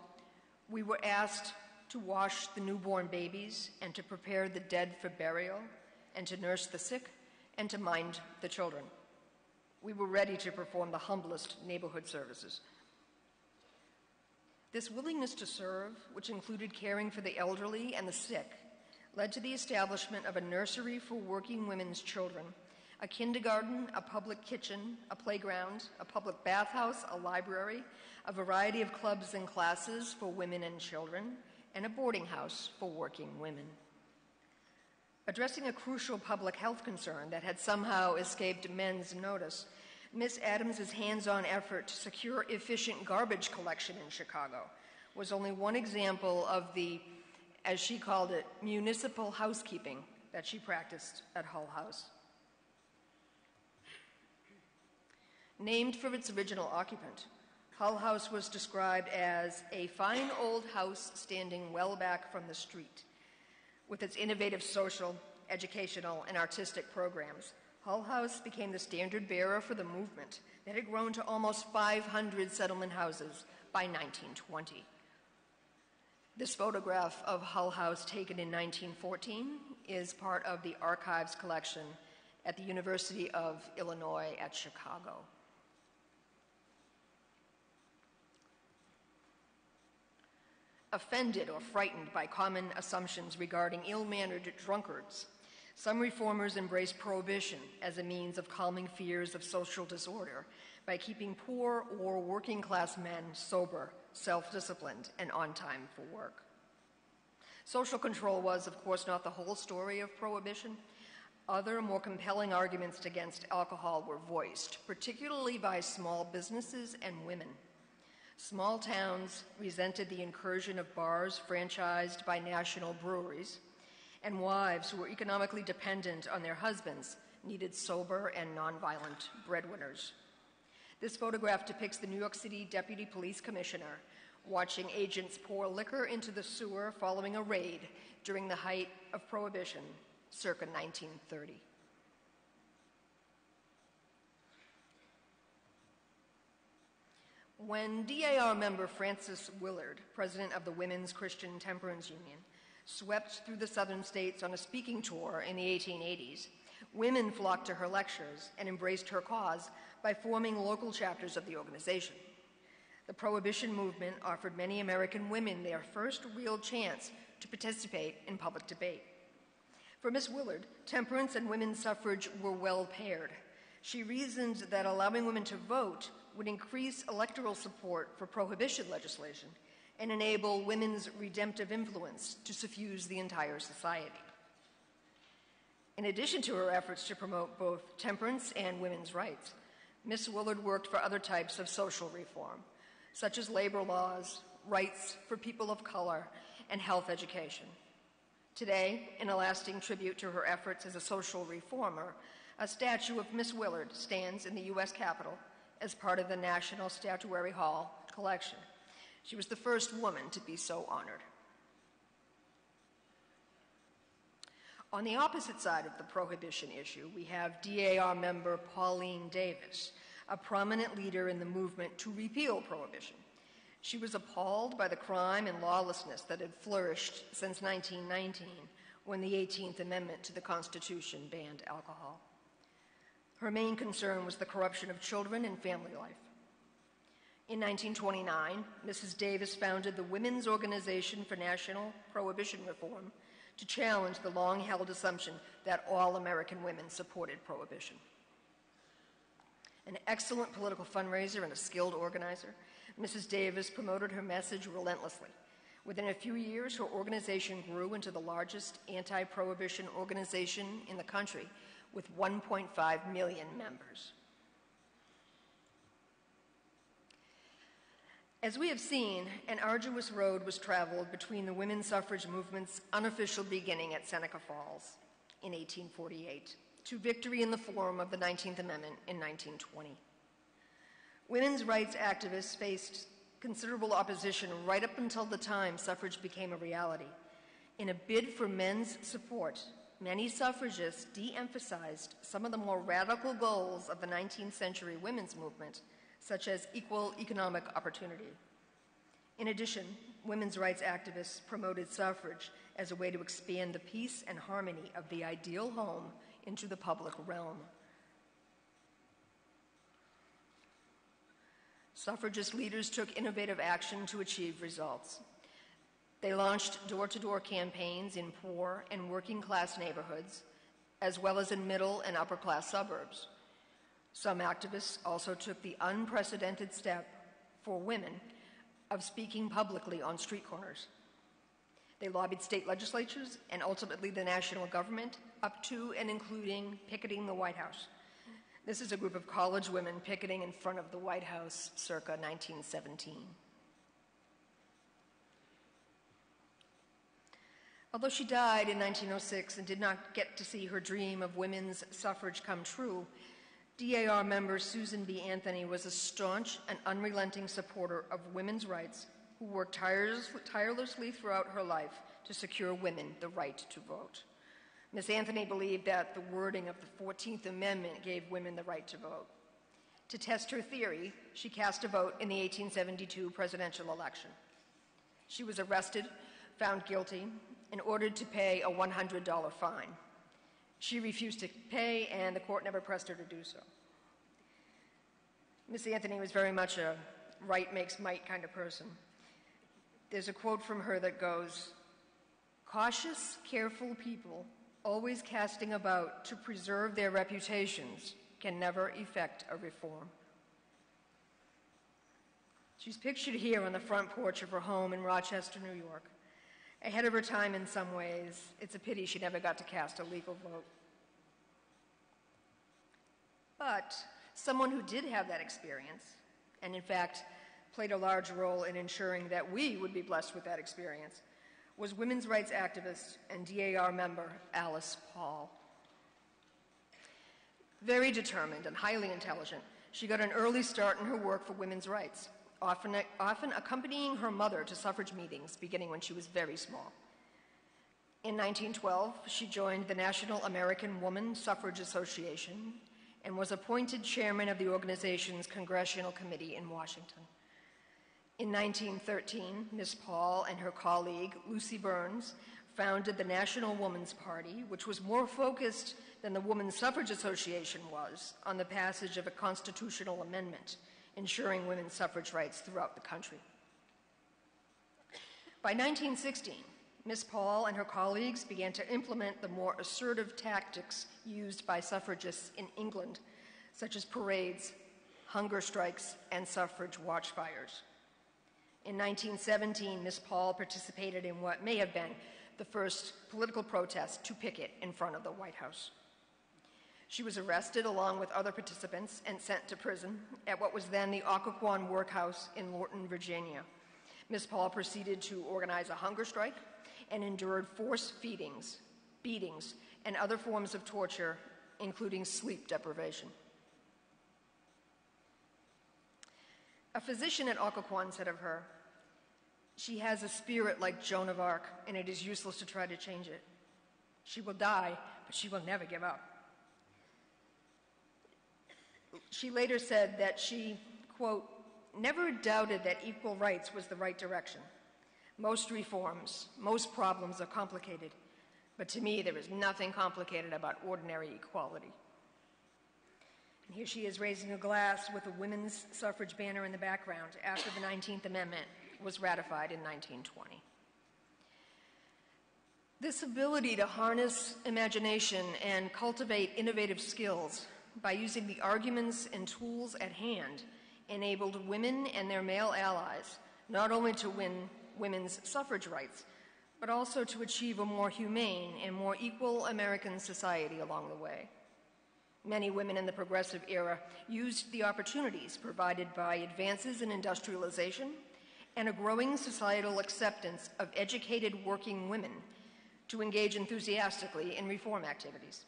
"We were asked to wash the newborn babies and to prepare the dead for burial and to nurse the sick and to mind the children. We were ready to perform the humblest neighborhood services." This willingness to serve, which included caring for the elderly and the sick, led to the establishment of a nursery for working women's children, a kindergarten, a public kitchen, a playground, a public bathhouse, a library, a variety of clubs and classes for women and children, and a boarding house for working women. Addressing a crucial public health concern that had somehow escaped men's notice, Miss Adams's hands-on effort to secure efficient garbage collection in Chicago was only one example of the, as she called it, municipal housekeeping that she practiced at Hull House. Named for its original occupant, Hull House was described as a fine old house standing well back from the street. With its innovative social, educational, and artistic programs, Hull House became the standard bearer for the movement that had grown to almost 500 settlement houses by 1920. This photograph of Hull House, taken in 1914, is part of the archives collection at the University of Illinois at Chicago. Offended or frightened by common assumptions regarding ill-mannered drunkards, some reformers embraced prohibition as a means of calming fears of social disorder by keeping poor or working-class men sober, self-disciplined, and on time for work. Social control was, of course, not the whole story of prohibition. Other, more compelling arguments against alcohol were voiced, particularly by small businesses and women. Small towns resented the incursion of bars franchised by national breweries, and wives who were economically dependent on their husbands needed sober and nonviolent breadwinners. This photograph depicts the New York City Deputy Police Commissioner watching agents pour liquor into the sewer following a raid during the height of Prohibition, circa 1930. When DAR member Frances Willard, president of the Women's Christian Temperance Union, swept through the southern states on a speaking tour in the 1880s, women flocked to her lectures and embraced her cause by forming local chapters of the organization. The Prohibition movement offered many American women their first real chance to participate in public debate. For Miss Willard, temperance and women's suffrage were well paired. She reasoned that allowing women to vote would increase electoral support for prohibition legislation and enable women's redemptive influence to suffuse the entire society. In addition to her efforts to promote both temperance and women's rights, Miss Willard worked for other types of social reform, such as labor laws, rights for people of color, and health education. Today, in a lasting tribute to her efforts as a social reformer, a statue of Miss Willard stands in the U.S. Capitol as part of the National Statuary Hall collection. She was the first woman to be so honored. On the opposite side of the prohibition issue, we have DAR member Pauline Davis, a prominent leader in the movement to repeal prohibition. She was appalled by the crime and lawlessness that had flourished since 1919, when the 18th Amendment to the Constitution banned alcohol. Her main concern was the corruption of children and family life. In 1929, Mrs. Davis founded the Women's Organization for National Prohibition Reform to challenge the long-held assumption that all American women supported prohibition. An excellent political fundraiser and a skilled organizer, Mrs. Davis promoted her message relentlessly. Within a few years, her organization grew into the largest anti-prohibition organization in the country, with 1.5 million members. As we have seen, an arduous road was traveled between the women's suffrage movement's unofficial beginning at Seneca Falls in 1848 to victory in the form of the 19th Amendment in 1920. Women's rights activists faced considerable opposition right up until the time suffrage became a reality. In a bid for men's support, many suffragists de-emphasized some of the more radical goals of the 19th century women's movement, such as equal economic opportunity. In addition, women's rights activists promoted suffrage as a way to expand the peace and harmony of the ideal home into the public realm. Suffragist leaders took innovative action to achieve results. They launched door-to-door campaigns in poor and working-class neighborhoods, as well as in middle and upper-class suburbs. Some activists also took the unprecedented step for women of speaking publicly on street corners. They lobbied state legislatures and ultimately the national government, up to and including picketing the White House. This is a group of college women picketing in front of the White House circa 1917. Although she died in 1906 and did not get to see her dream of women's suffrage come true, DAR member Susan B. Anthony was a staunch and unrelenting supporter of women's rights who worked tirelessly throughout her life to secure women the right to vote. Ms. Anthony believed that the wording of the 14th Amendment gave women the right to vote. To test her theory, she cast a vote in the 1872 presidential election. She was arrested, found guilty, and ordered to pay a $100 fine. She refused to pay, and the court never pressed her to do so. Ms. Anthony was very much a right makes might kind of person. There's a quote from her that goes, "Cautious, careful people, always casting about to preserve their reputations, can never effect a reform." She's pictured here on the front porch of her home in Rochester, New York. Ahead of her time in some ways, it's a pity she never got to cast a legal vote. But someone who did have that experience, and in fact played a large role in ensuring that we would be blessed with that experience, was women's rights activist and DAR member Alice Paul. Very determined and highly intelligent, she got an early start in her work for women's rights, often accompanying her mother to suffrage meetings beginning when she was very small. In 1912, she joined the National American Woman Suffrage Association and was appointed chairman of the organization's Congressional Committee in Washington. In 1913, Ms. Paul and her colleague, Lucy Burns, founded the National Woman's Party, which was more focused than the Women's Suffrage Association was on the passage of a constitutional amendment ensuring women's suffrage rights throughout the country. By 1916, Ms. Paul and her colleagues began to implement the more assertive tactics used by suffragists in England, such as parades, hunger strikes, and suffrage watchfires. In 1917, Ms. Paul participated in what may have been the first political protest to picket in front of the White House. She was arrested along with other participants and sent to prison at what was then the Occoquan Workhouse in Lorton, Virginia. Ms. Paul proceeded to organize a hunger strike and endured forced feedings, beatings, and other forms of torture, including sleep deprivation. A physician at Occoquan said of her, "She has a spirit like Joan of Arc, and it is useless to try to change it. She will die, but she will never give up." She later said that she, quote, "never doubted that equal rights was the right direction. Most reforms, most problems are complicated, but to me there is nothing complicated about ordinary equality." And here she is raising a glass with a women's suffrage banner in the background after the 19th Amendment was ratified in 1920. This ability to harness imagination and cultivate innovative skills by using the arguments and tools at hand enabled women and their male allies not only to win women's suffrage rights, but also to achieve a more humane and more equal American society along the way. Many women in the progressive era used the opportunities provided by advances in industrialization and a growing societal acceptance of educated working women to engage enthusiastically in reform activities.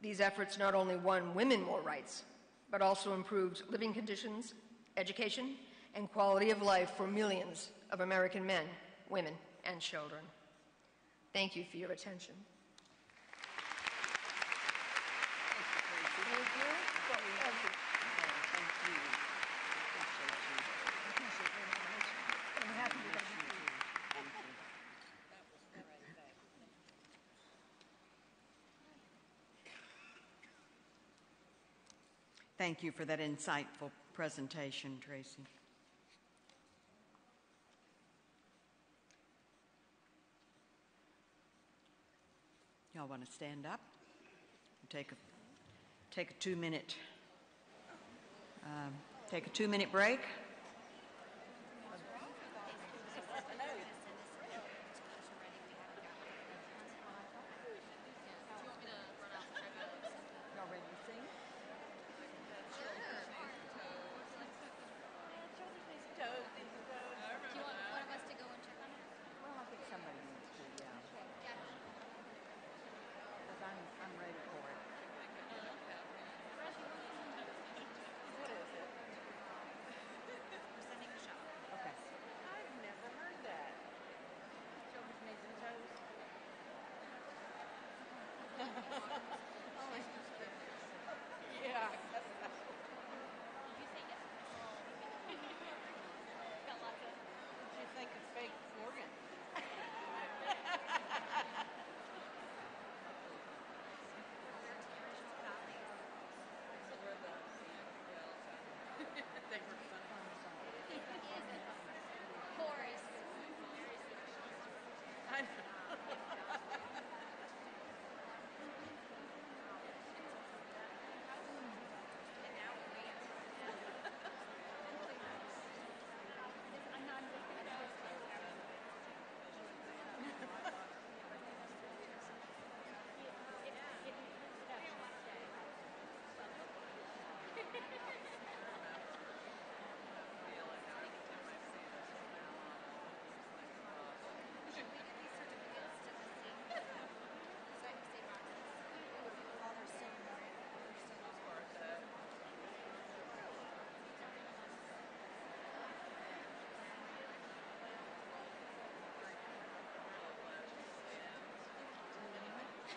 These efforts not only won women more rights, but also improved living conditions, education, and quality of life for millions of American men, women, and children. Thank you for your attention. Thank you for that insightful presentation, Tracy. Y'all want to stand up? Take a 2-minute break.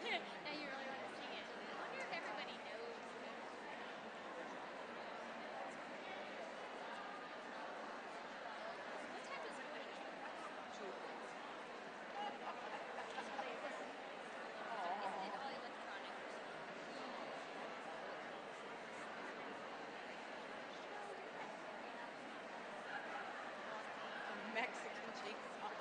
Now you really want to sing it. I wonder if everybody knows. What time does everybody get? 2. Is it all electronic? Mexican cheese sauce.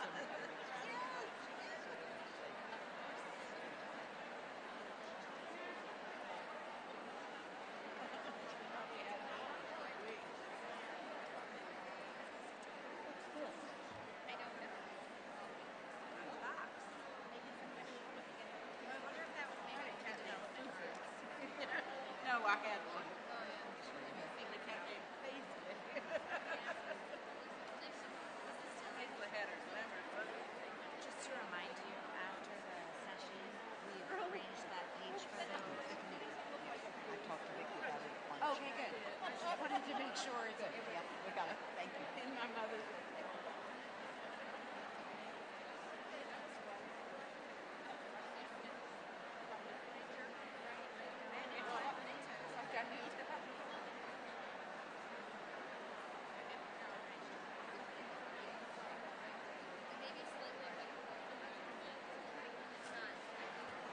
No, I had one. They kept me Paisley. Paisley had her lemon. Just to remind you, after the session, we've arranged that page photo of the committee. I talked to Vicki about it at lunch. Okay, good. I just wanted to make sure it's Good. Yeah, we got it. Thank you. And my mother.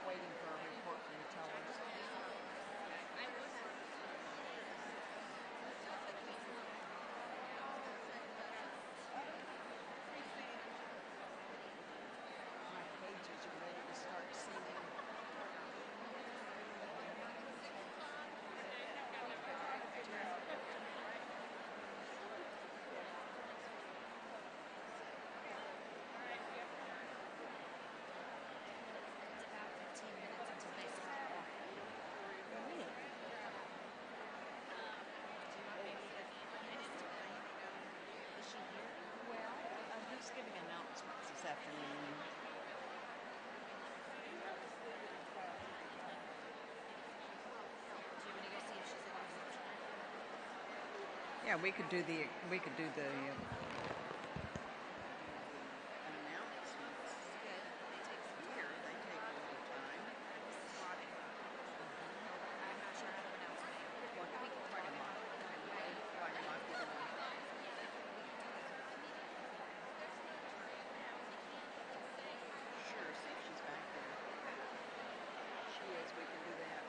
Waiting for a report from the tellers. My pages are ready to start singing. It's about 15 minutes until they start walking. Really? Do you want maybe the minutes to play? Is she here? Well, who's giving announcements this afternoon? Do you want to go see if she's in the reception? Yeah, we could do the announcements. Here, they take a long time. I'm not sure how to pronounce it. Well, we can flag them off. Flag them off either one. Sure, see if she's back there. She is, we can do that.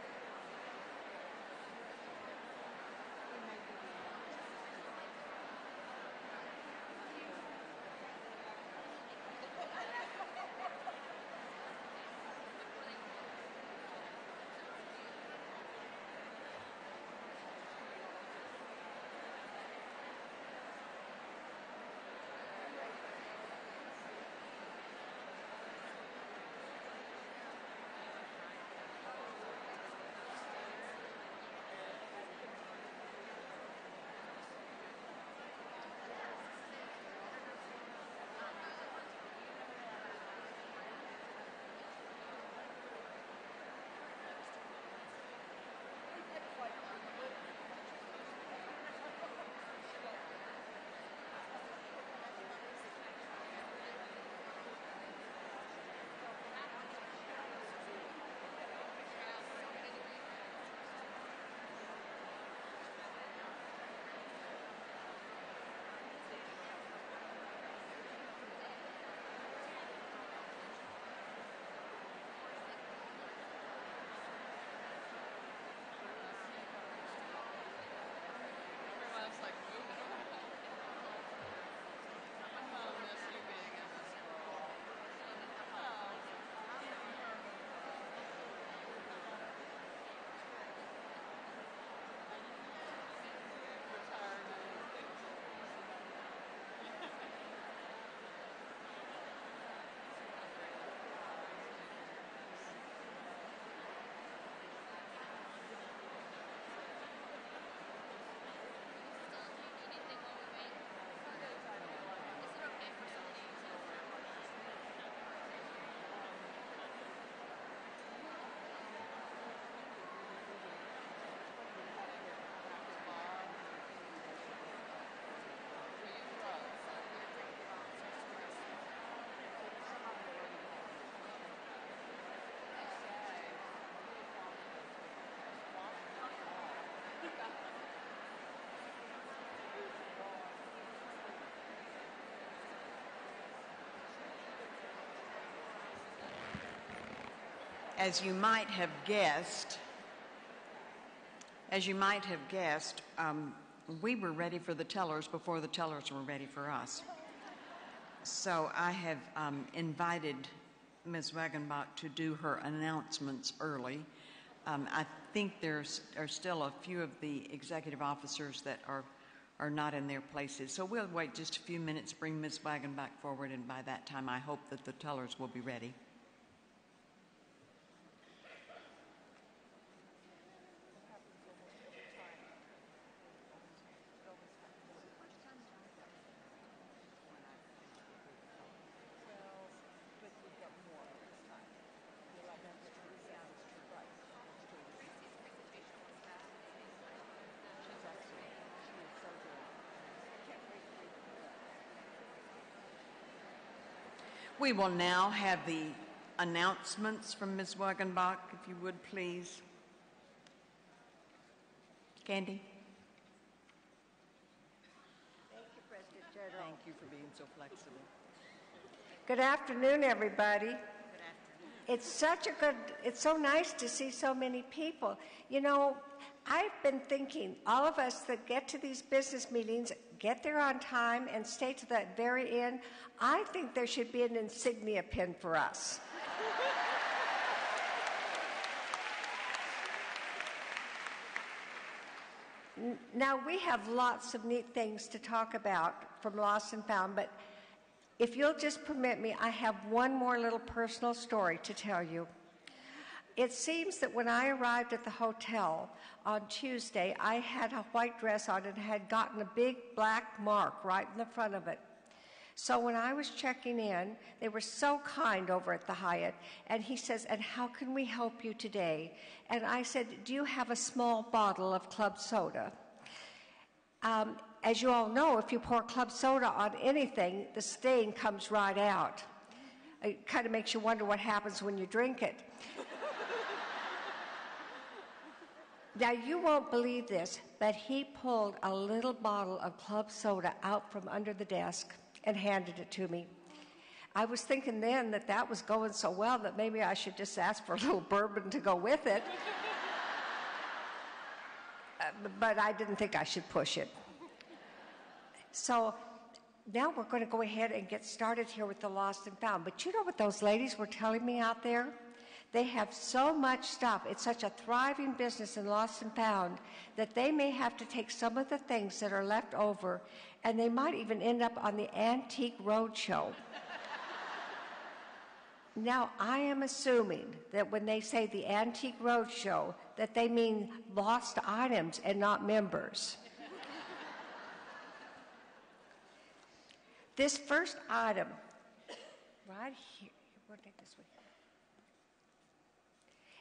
As you might have guessed, we were ready for the tellers before the tellers were ready for us. So I have invited Ms. Wagenbach to do her announcements early. I think there are still a few of the executive officers that are not in their places. So we'll wait just a few minutes, bring Ms. Wagenbach forward, and by that time I hope that the tellers will be ready. We will now have the announcements from Ms. Wagenbach, if you would, please. Candy? Thank you, President General. Thank you for being so flexible. Good afternoon, everybody. Good afternoon. It's so nice to see so many people. You know, I've been thinking, all of us that get to these business meetings, get there on time and stay to the very end, I think there should be an insignia pin for us. Now, we have lots of neat things to talk about from Lost and Found, but if you'll just permit me, I have one more little personal story to tell you. It seems that when I arrived at the hotel on Tuesday, I had a white dress on and had gotten a big black mark right in the front of it. So when I was checking in, they were so kind over at the Hyatt, and he says, "And how can we help you today?" And I said, "Do you have a small bottle of club soda?" As you all know, if you pour club soda on anything, the stain comes right out. It kind of makes you wonder what happens when you drink it. Now, you won't believe this, but he pulled a little bottle of club soda out from under the desk and handed it to me. I was thinking then that that was going so well that maybe I should just ask for a little bourbon to go with it. But I didn't think I should push it. So now we're going to go ahead and get started here with the Lost and Found. But you know what those ladies were telling me out there? They have so much stuff. It's such a thriving business in Lost and Found that they may have to take some of the things that are left over, and they might even end up on the Antique Roadshow. Now, I am assuming that when they say the Antique Roadshow, that they mean lost items and not members. This first item, right here, we'll take this one.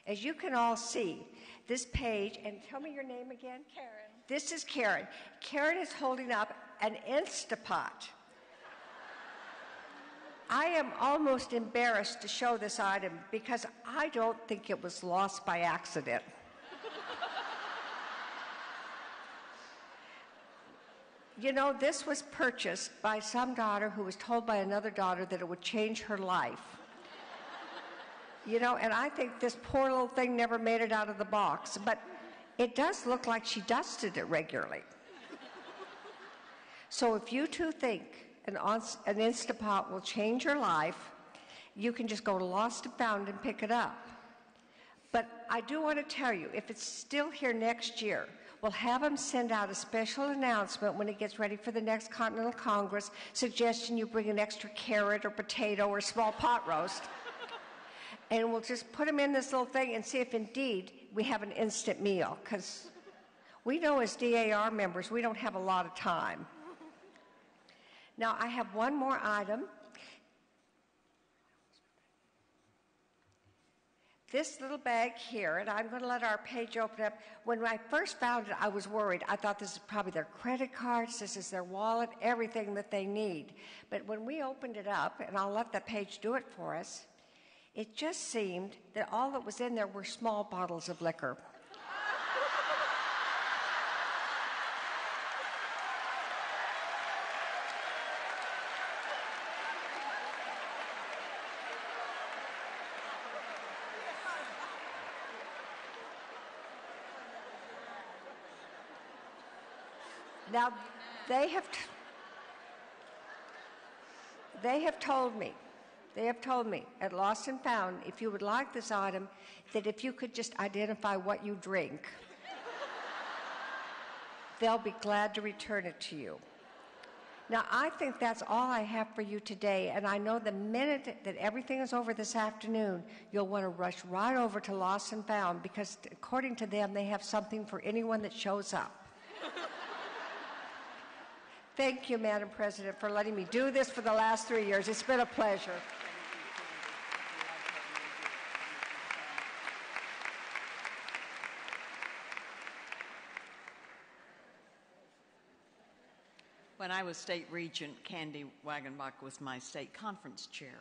As you can all see, this page, and tell me your name again? Karen. This is Karen. Karen is holding up an Instapot. I am almost embarrassed to show this item because I don't think it was lost by accident. You know, this was purchased by some daughter who was told by another daughter that it would change her life. You know, and I think this poor little thing never made it out of the box, but it does look like she dusted it regularly. So if you two think an Instapot will change your life, you can just go to Lost and Found and pick it up. But I do want to tell you, if it's still here next year, we'll have them send out a special announcement when it gets ready for the next Continental Congress, suggesting you bring an extra carrot or potato or small pot roast. And we'll just put them in this little thing and see if indeed we have an instant meal, because we know as DAR members we don't have a lot of time. Now, I have one more item. This little bag here, and I'm going to let our page open up. When I first found it, I was worried. I thought this is probably their credit cards, this is their wallet, everything that they need. But when we opened it up, and I'll let the page do it for us, it just seemed that all that was in there were small bottles of liquor. Now, they have told me at Lost and Found, if you would like this item, that if you could just identify what you drink, they'll be glad to return it to you. Now, I think that's all I have for you today, and I know the minute that everything is over this afternoon, you'll want to rush right over to Lost and Found, because according to them, they have something for anyone that shows up. Thank you, Madam President, for letting me do this for the last 3 years. It's been a pleasure. When I was state regent, Candy Wagenbach was my state conference chair.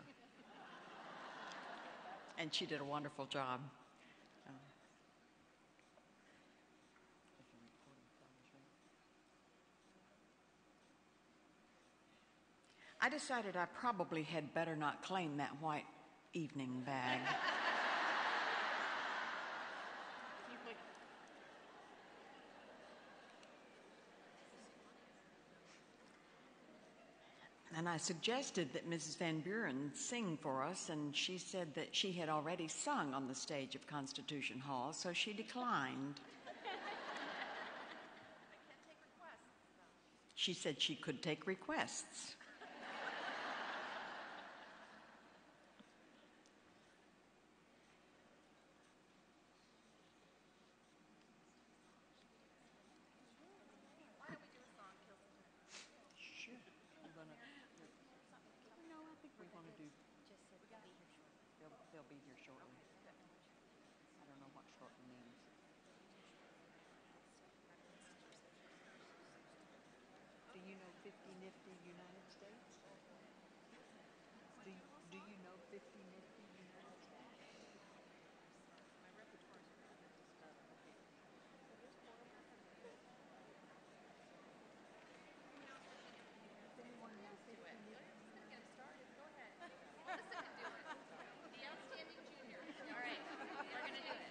And she did a wonderful job. I decided I probably had better not claim that white evening bag. And I suggested that Mrs. Van Buren sing for us, and she said that she had already sung on the stage of Constitution Hall, so she declined. She said she could take requests. They'll be here shortly. I don't know what shortly means. Nifty United States? Do you know 50 Nifty United States? My repertoire is limited to stuff. Okay. So there's 4 of us. Does anyone know 50 Nifty United States? Go ahead. Melissa can do it. The outstanding junior. All right, we're going to do it.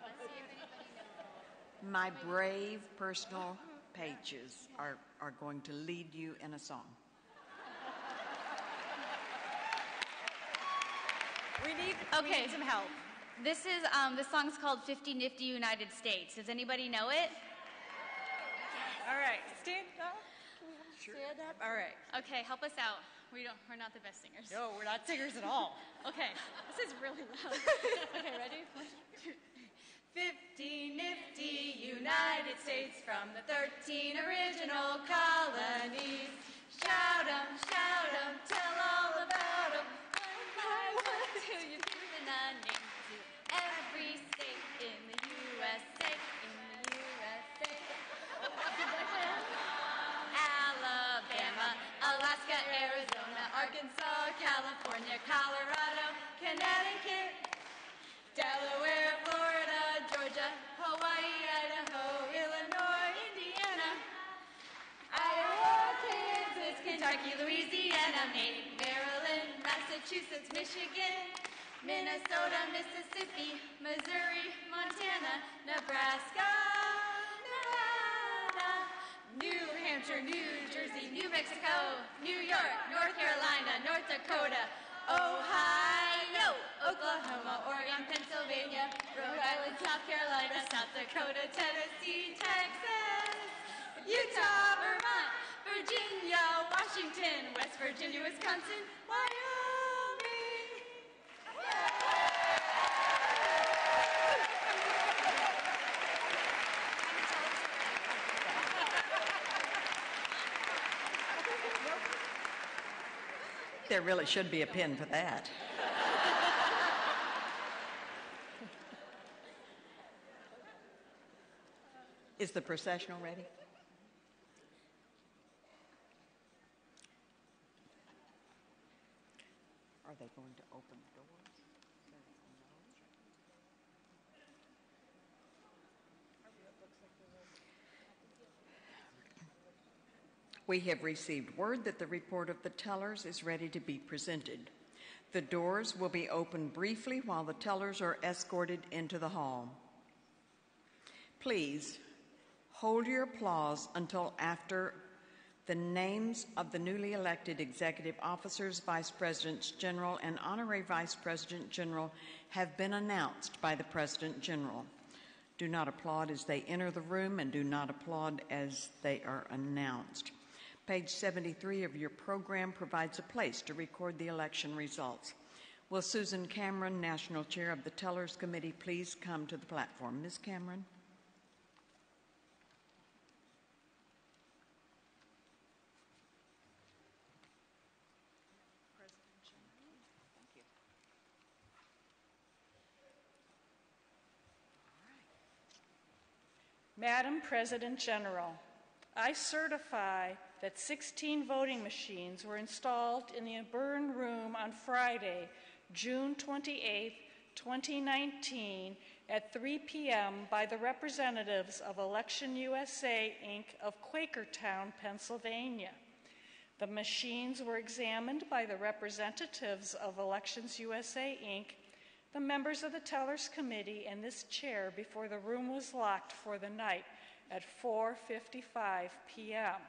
Let's see if anybody knows. My brave personal pages are going to lead you in a song. We need some help. This song's called 50 Nifty United States. Does anybody know it? All right, stand up. Sure. Stand up. All right. Okay, help us out. We're not the best singers. No, we're not singers at all. Okay, this is really loud. Okay, ready? 1, 2, 50 nifty United States from the 13 original colonies. Shout 'em, tell all about 'em. One by one till you do the names to every state in the USA. Alabama, Alaska, Arizona, Arkansas, California, Colorado, Connecticut, Delaware, Florida, Georgia, Hawaii, Idaho, Illinois, Indiana, Iowa, Kansas, Kentucky, Louisiana, Maine, Maryland, Massachusetts, Michigan, Minnesota, Mississippi, Missouri, Montana, Nebraska, Nevada, New Hampshire, New Jersey, New Mexico, New York, North Carolina, North Dakota, Ohio, Oklahoma, Oregon, Pennsylvania, Rhode Island, South Carolina, South Dakota, Tennessee, Texas, Utah, Vermont, Virginia, Washington, West Virginia, Wisconsin, Wyoming. There really should be a pin for that. Is the processional ready? Are they going to open the doors? We have received word that the report of the tellers is ready to be presented. The doors will be opened briefly while the tellers are escorted into the hall. Please hold your applause until after the names of the newly elected executive officers, vice presidents general, and honorary vice president general have been announced by the president general. Do not applaud as they enter the room, and do not applaud as they are announced. Page 73 of your program provides a place to record the election results. Will Susan Cameron, National Chair of the Tellers Committee, please come to the platform? Ms. Cameron. Madam President General, I certify that 16 voting machines were installed in the Burn Room on Friday, June 28, 2019, at 3 p.m. by the representatives of Election USA, Inc. of Quakertown, Pennsylvania. The machines were examined by the representatives of Elections USA, Inc., the members of the Tellers Committee, and this chair before the room was locked for the night at 4:55 p.m.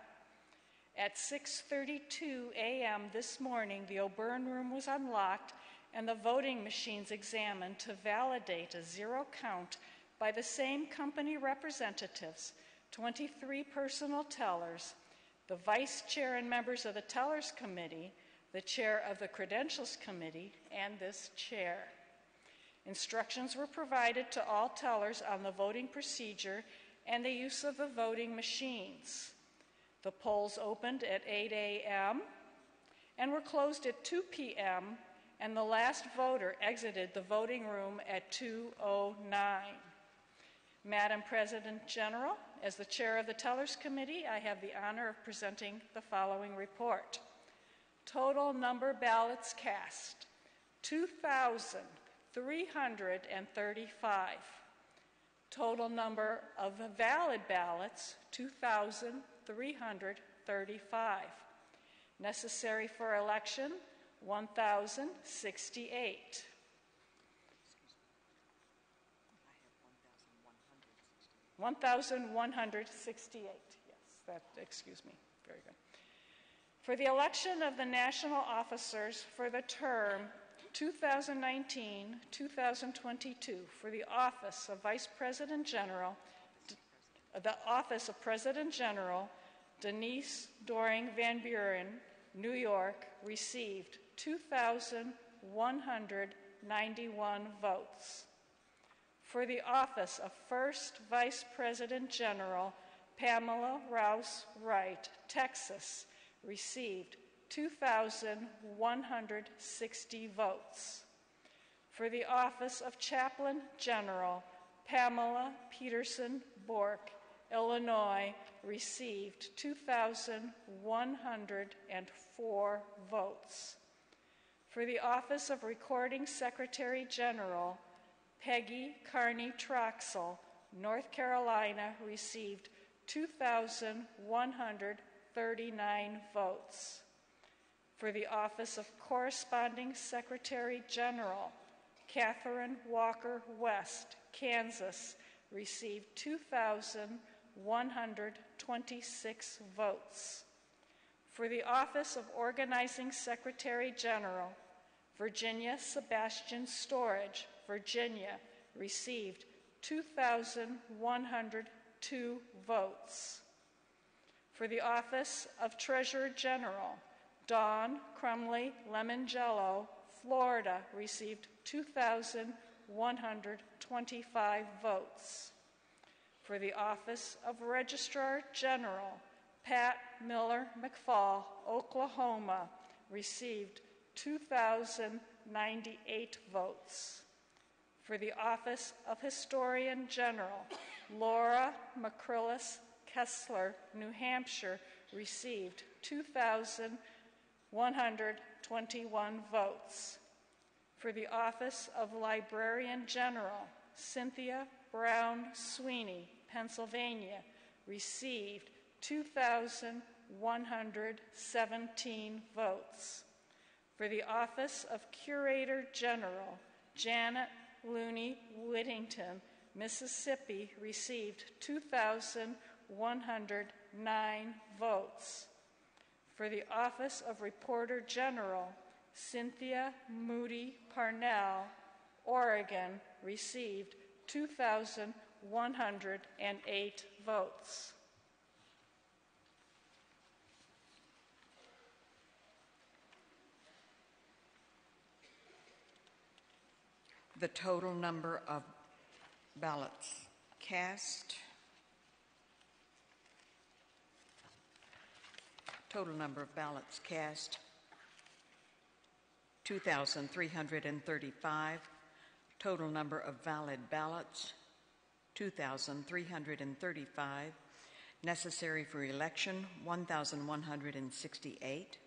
At 6:32 a.m. this morning, the O'Byrne room was unlocked and the voting machines examined to validate a zero count by the same company representatives, 23 personal tellers, the vice chair and members of the Tellers Committee, the chair of the Credentials Committee, and this chair. Instructions were provided to all tellers on the voting procedure and the use of the voting machines. The polls opened at 8 a.m. and were closed at 2 p.m., and the last voter exited the voting room at 2:09. Madam President General, as the chair of the Tellers Committee, I have the honor of presenting the following report. Total number ballots cast, 2,335. Total number of valid ballots, 2,335. Necessary for election, 1,068. $1,168. Yes, excuse me. Very good. For the election of the national officers for the term 2019-2022 for the office of Vice President General, Denise Doring Van Buren, New York, received 2,191 votes. For the office of First Vice President General, Pamela Rouse Wright, Texas, received 2,160 votes. For the office of Chaplain General, Pamela Peterson Bork, Illinois, received 2,104 votes. For the office of Recording Secretary General, Peggy Carney Troxel, North Carolina, received 2,139 votes. For the office of Corresponding Secretary General, Catherine Walker West, Kansas, received 2,126 votes. For the office of Organizing Secretary General, Virginia Sebastian Storage, Virginia, received 2,102 votes. For the office of Treasurer General, Dawn Crumley Lemongello, Florida, received 2,125 votes. For the office of Registrar General, Pat Miller McFall, Oklahoma, received 2,098 votes. For the office of Historian General, Laura McCrillis Kessler, New Hampshire, received 2,121 votes. For the office of Librarian General, Cynthia Brown Sweeney, Pennsylvania, received 2,117 votes. For the office of Curator General, Janet Looney Whittington, Mississippi, received 2,109 votes. For the office of Reporter General, Cynthia Moody Parnell, Oregon, received 2,108 votes. The total number of ballots cast. Total number of ballots cast, 2,335. Total number of valid ballots, 2,335. Necessary for election, 1,168.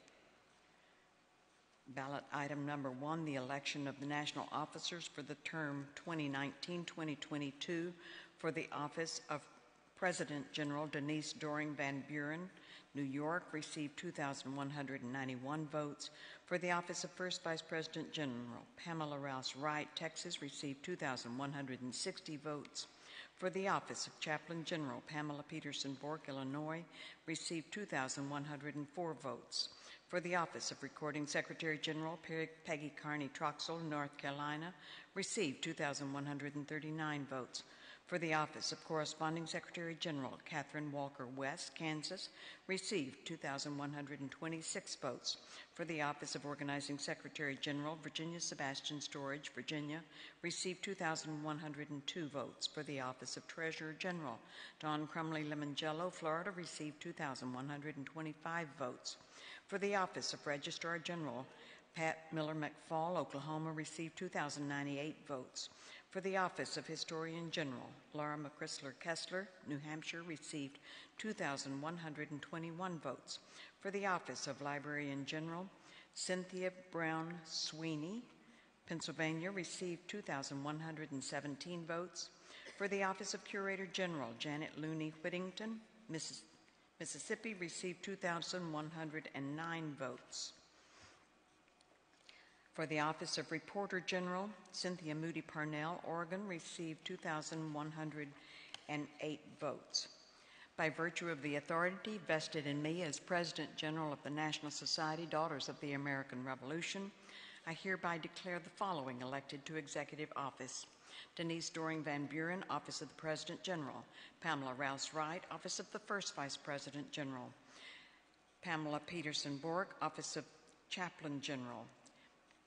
Ballot item number 1, the election of the national officers for the term 2019-2022 for the office of President General Denise Doring Van Buren, New York, received 2,191 votes. For the office of First Vice President General, Pamela Rouse Wright, Texas, received 2,160 votes. For the office of Chaplain General, Pamela Peterson Bork, Illinois, received 2,104 votes. For the office of Recording Secretary General, Peggy Carney Troxel, North Carolina, received 2,139 votes. For the office of Corresponding Secretary General, Catherine Walker West, Kansas, received 2,126 votes. For the office of Organizing Secretary General, Virginia Sebastian Storage, Virginia, received 2,102 votes. For the office of Treasurer General, Dawn Crumley Lemongello, Florida, received 2,125 votes. For the office of Registrar General, Pat Miller McFall, Oklahoma, received 2,098 votes. For the office of Historian General, Laura McChrysler Kessler, New Hampshire, received 2,121 votes. For the office of Librarian General, Cynthia Brown Sweeney, Pennsylvania, received 2,117 votes. For the office of Curator General, Janet Looney Whittington, Mississippi, received 2,109 votes. For the office of Reporter General, Cynthia Moody Parnell, Oregon, received 2,108 votes. By virtue of the authority vested in me as President General of the National Society Daughters of the American Revolution, I hereby declare the following elected to executive office: Denise Doring Van Buren, Office of the President General; Pamela Rouse Wright, Office of the First Vice President General; Pamela Peterson Bork, Office of Chaplain General;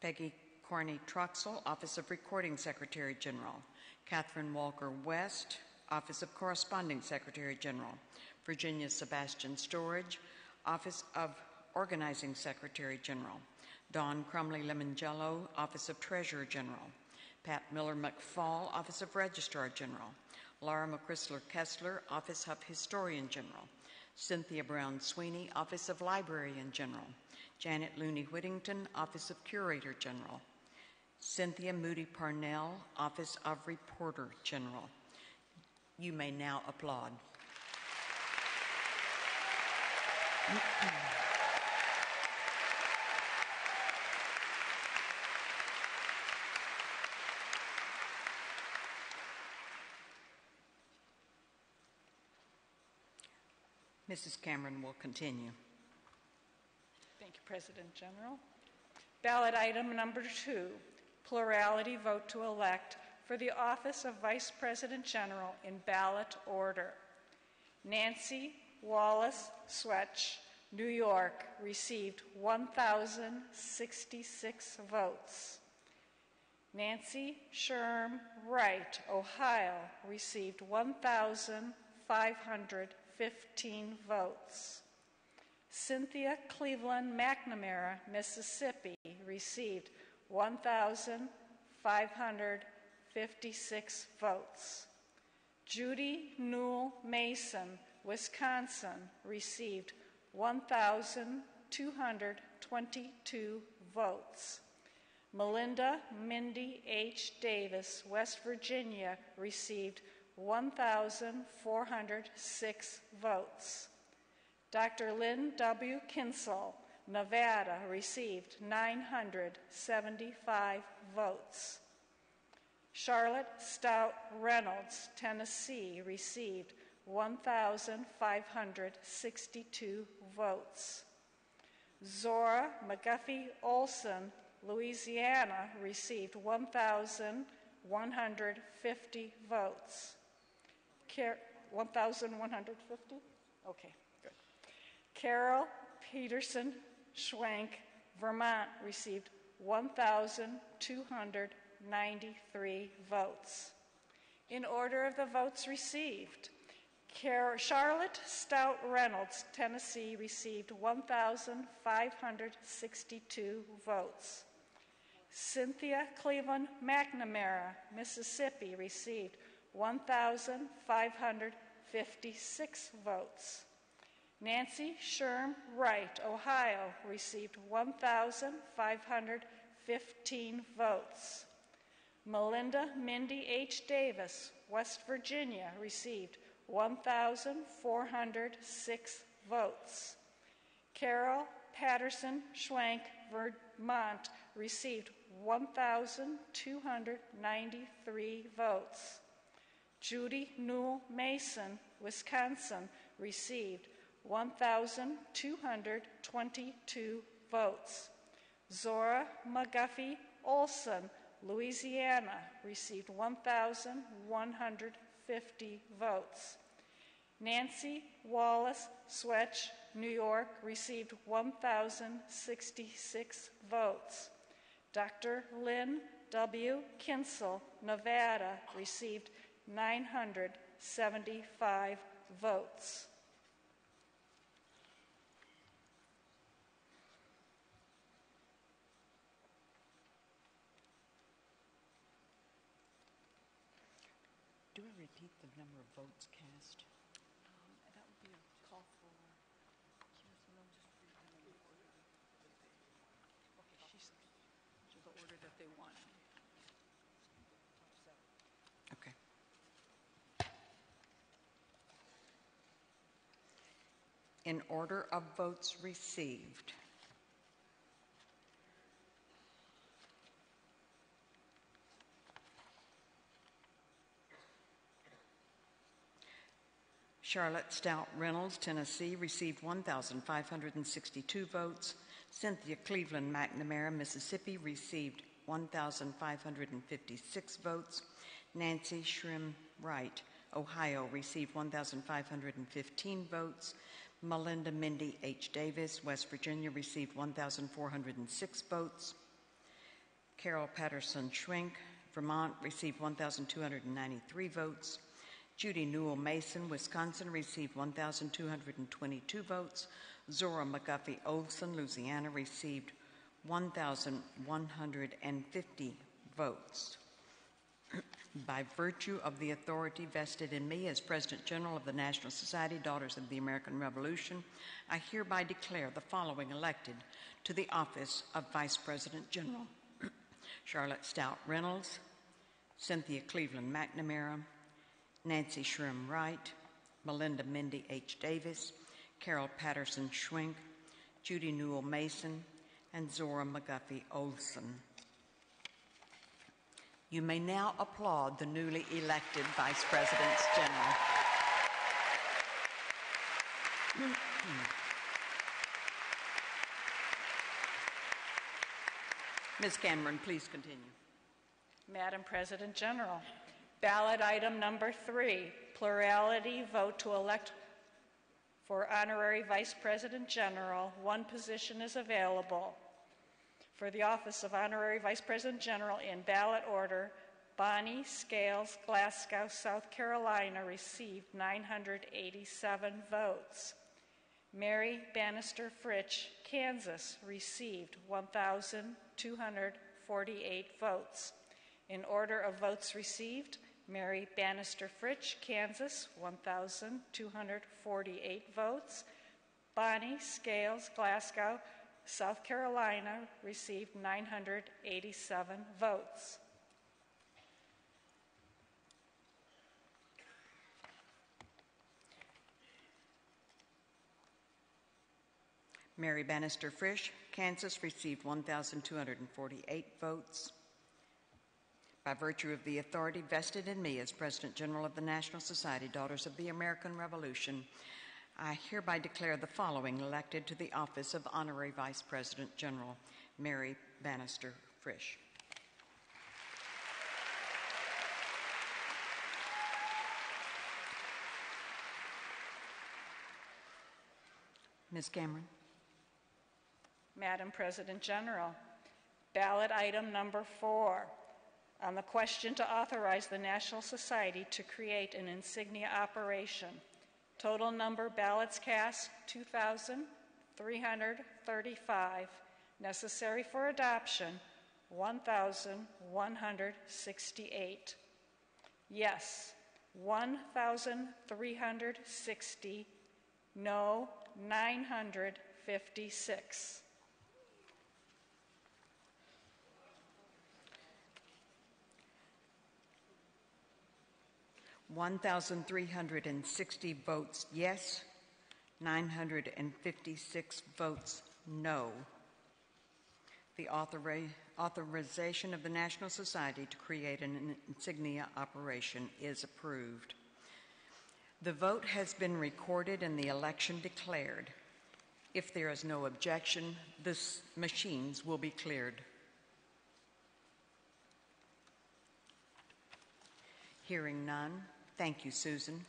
Peggy Corney Troxel, Office of Recording Secretary General; Catherine Walker West, Office of Corresponding Secretary General; Virginia Sebastian Storage, Office of Organizing Secretary General; Dawn Crumley Lemongello, Office of Treasurer General; Pat Miller McFall, Office of Registrar General; Laura McChrysler Kessler, Office of Historian General; Cynthia Brown Sweeney, Office of Librarian General; Janet Looney Whittington, Office of Curator General; Cynthia Moody Parnell, Office of Reporter General. You may now applaud. Mrs. Cameron will continue. Thank you, President General. Ballot item number 2, plurality vote to elect for the office of Vice President General in ballot order. Nancy Wallace Swetch, New York, received 1,066 votes. Nancy Sherm Wright, Ohio, received 1,515 votes. Cynthia Cleveland McNamara, Mississippi, received 1,556 votes. Judy Newell Mason, Wisconsin, received 1,222 votes. Melinda Mindy H. Davis, West Virginia, received 1,406 votes. Dr. Lynn W. Kinsel, Nevada, received 975 votes. Charlotte Stout Reynolds, Tennessee, received 1,562 votes. Zora McGuffey Olson, Louisiana, received 1,150 votes. 1,150? Okay, good. Carol Peterson Schwank, Vermont, received 1,293 votes. In order of the votes received, Charlotte Stout Reynolds, Tennessee, received 1,562 votes. Cynthia Cleveland McNamara, Mississippi, received 1,556 votes. Nancy Sherm Wright, Ohio, received 1,515 votes. Melinda Mindy H. Davis, West Virginia, received 1,406 votes. Carol Patterson Schwank, Vermont, received 1,293 votes. Judy Newell Mason, Wisconsin, received 1,222 votes. Zora McGuffey Olson, Louisiana, received 1,150 votes. Nancy Wallace Swetch, New York, received 1,066 votes. Dr. Lynn W. Kinsel, Nevada, received 975 votes. repeat the number of votes cast? That would be a call for. She's the order that they want. Okay. In order of votes received, Charlotte Stout Reynolds, Tennessee, received 1,562 votes. Cynthia Cleveland McNamara, Mississippi, received 1,556 votes. Nancy Shrim Wright, Ohio, received 1,515 votes. Melinda Mindy H. Davis, West Virginia, received 1,406 votes. Carol Patterson Schwenk, Vermont, received 1,293 votes. Judy Newell Mason, Wisconsin, received 1,222 votes. Zora McGuffey Olson, Louisiana, received 1,150 votes. By virtue of the authority vested in me as President General of the National Society Daughters of the American Revolution, I hereby declare the following elected to the office of Vice President General: Charlotte Stout Reynolds, Cynthia Cleveland McNamara, Nancy Shrim Wright, Melinda Mindy H. Davis, Carol Patterson Schwenk, Judy Newell Mason, and Zora McGuffey Olson. You may now applaud the newly elected Vice Presidents General. Ms. Cameron, please continue. Madam President General, ballot item number 3, plurality vote to elect for honorary Vice President General. One position is available. For the office of Honorary Vice President General in ballot order, Bonnie Scales, Glasgow, South Carolina, received 987 votes. Mary Bannister Fritsch, Kansas, received 1,248 votes. In order of votes received, Mary Bannister Fritsch, Kansas, 1,248 votes. Bonnie Scales, Glasgow, South Carolina, received 987 votes. Mary Bannister Frisch, Kansas, received 1,248 votes. By virtue of the authority vested in me as President General of the National Society Daughters of the American Revolution, I hereby declare the following elected to the office of Honorary Vice President General: Mary Bannister Frisch. Ms. Cameron. Madam President General, ballot item number 4, on the question to authorize the National Society to create an insignia operation. Total number ballots cast, 2,335. Necessary for adoption, 1,168. Yes, 1,360. No, 956. (1,360 votes yes, 956 votes no. The authorization of the National Society to create an insignia operation is approved. The vote has been recorded and the election declared. If there is no objection, the machines will be cleared. Hearing none, thank you, Susan.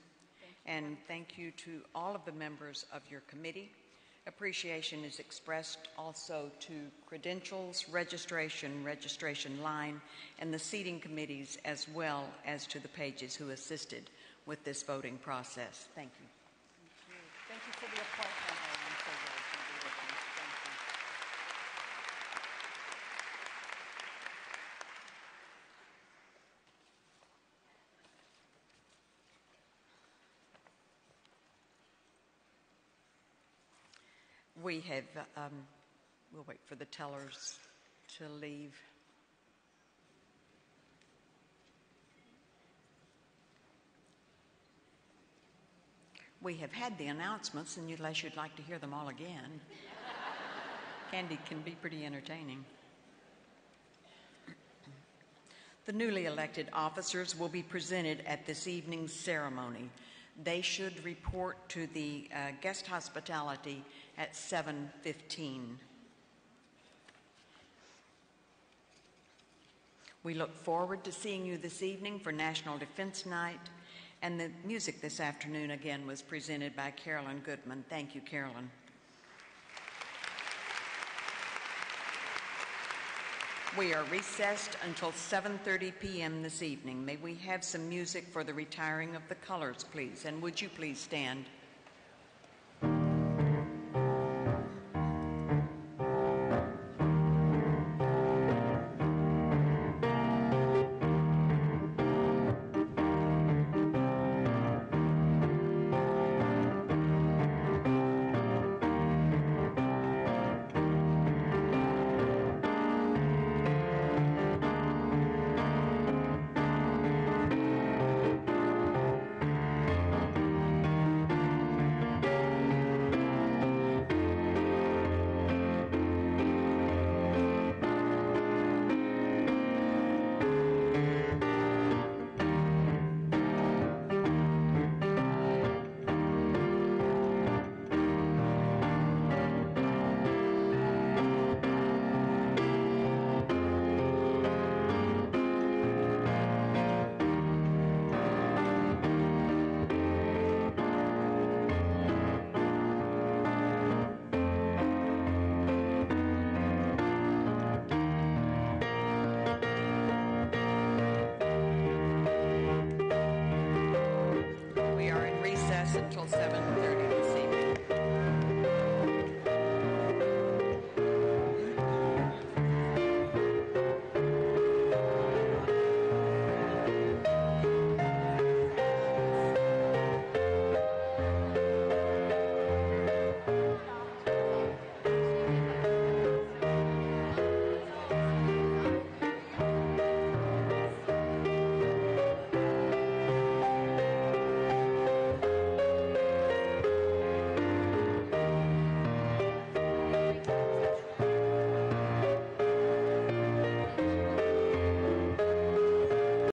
And thank you to all of the members of your committee. Appreciation is expressed also to credentials, registration line, and the seating committees, as well as to the pages who assisted with this voting process. Thank you. Thank you for the appointment. We have, we'll wait for the tellers to leave. We have had the announcements, and unless you'd like to hear them all again. Candy can be pretty entertaining. The newly elected officers will be presented at this evening's ceremony. They should report to the guest hospitality at 7:15. We look forward to seeing you this evening for National Defense Night, and the music this afternoon again was presented by Carolyn Goodman. Thank you, Carolyn. We are recessed until 7:30 p.m. this evening. May we have some music for the retiring of the colors, please? And would you please stand?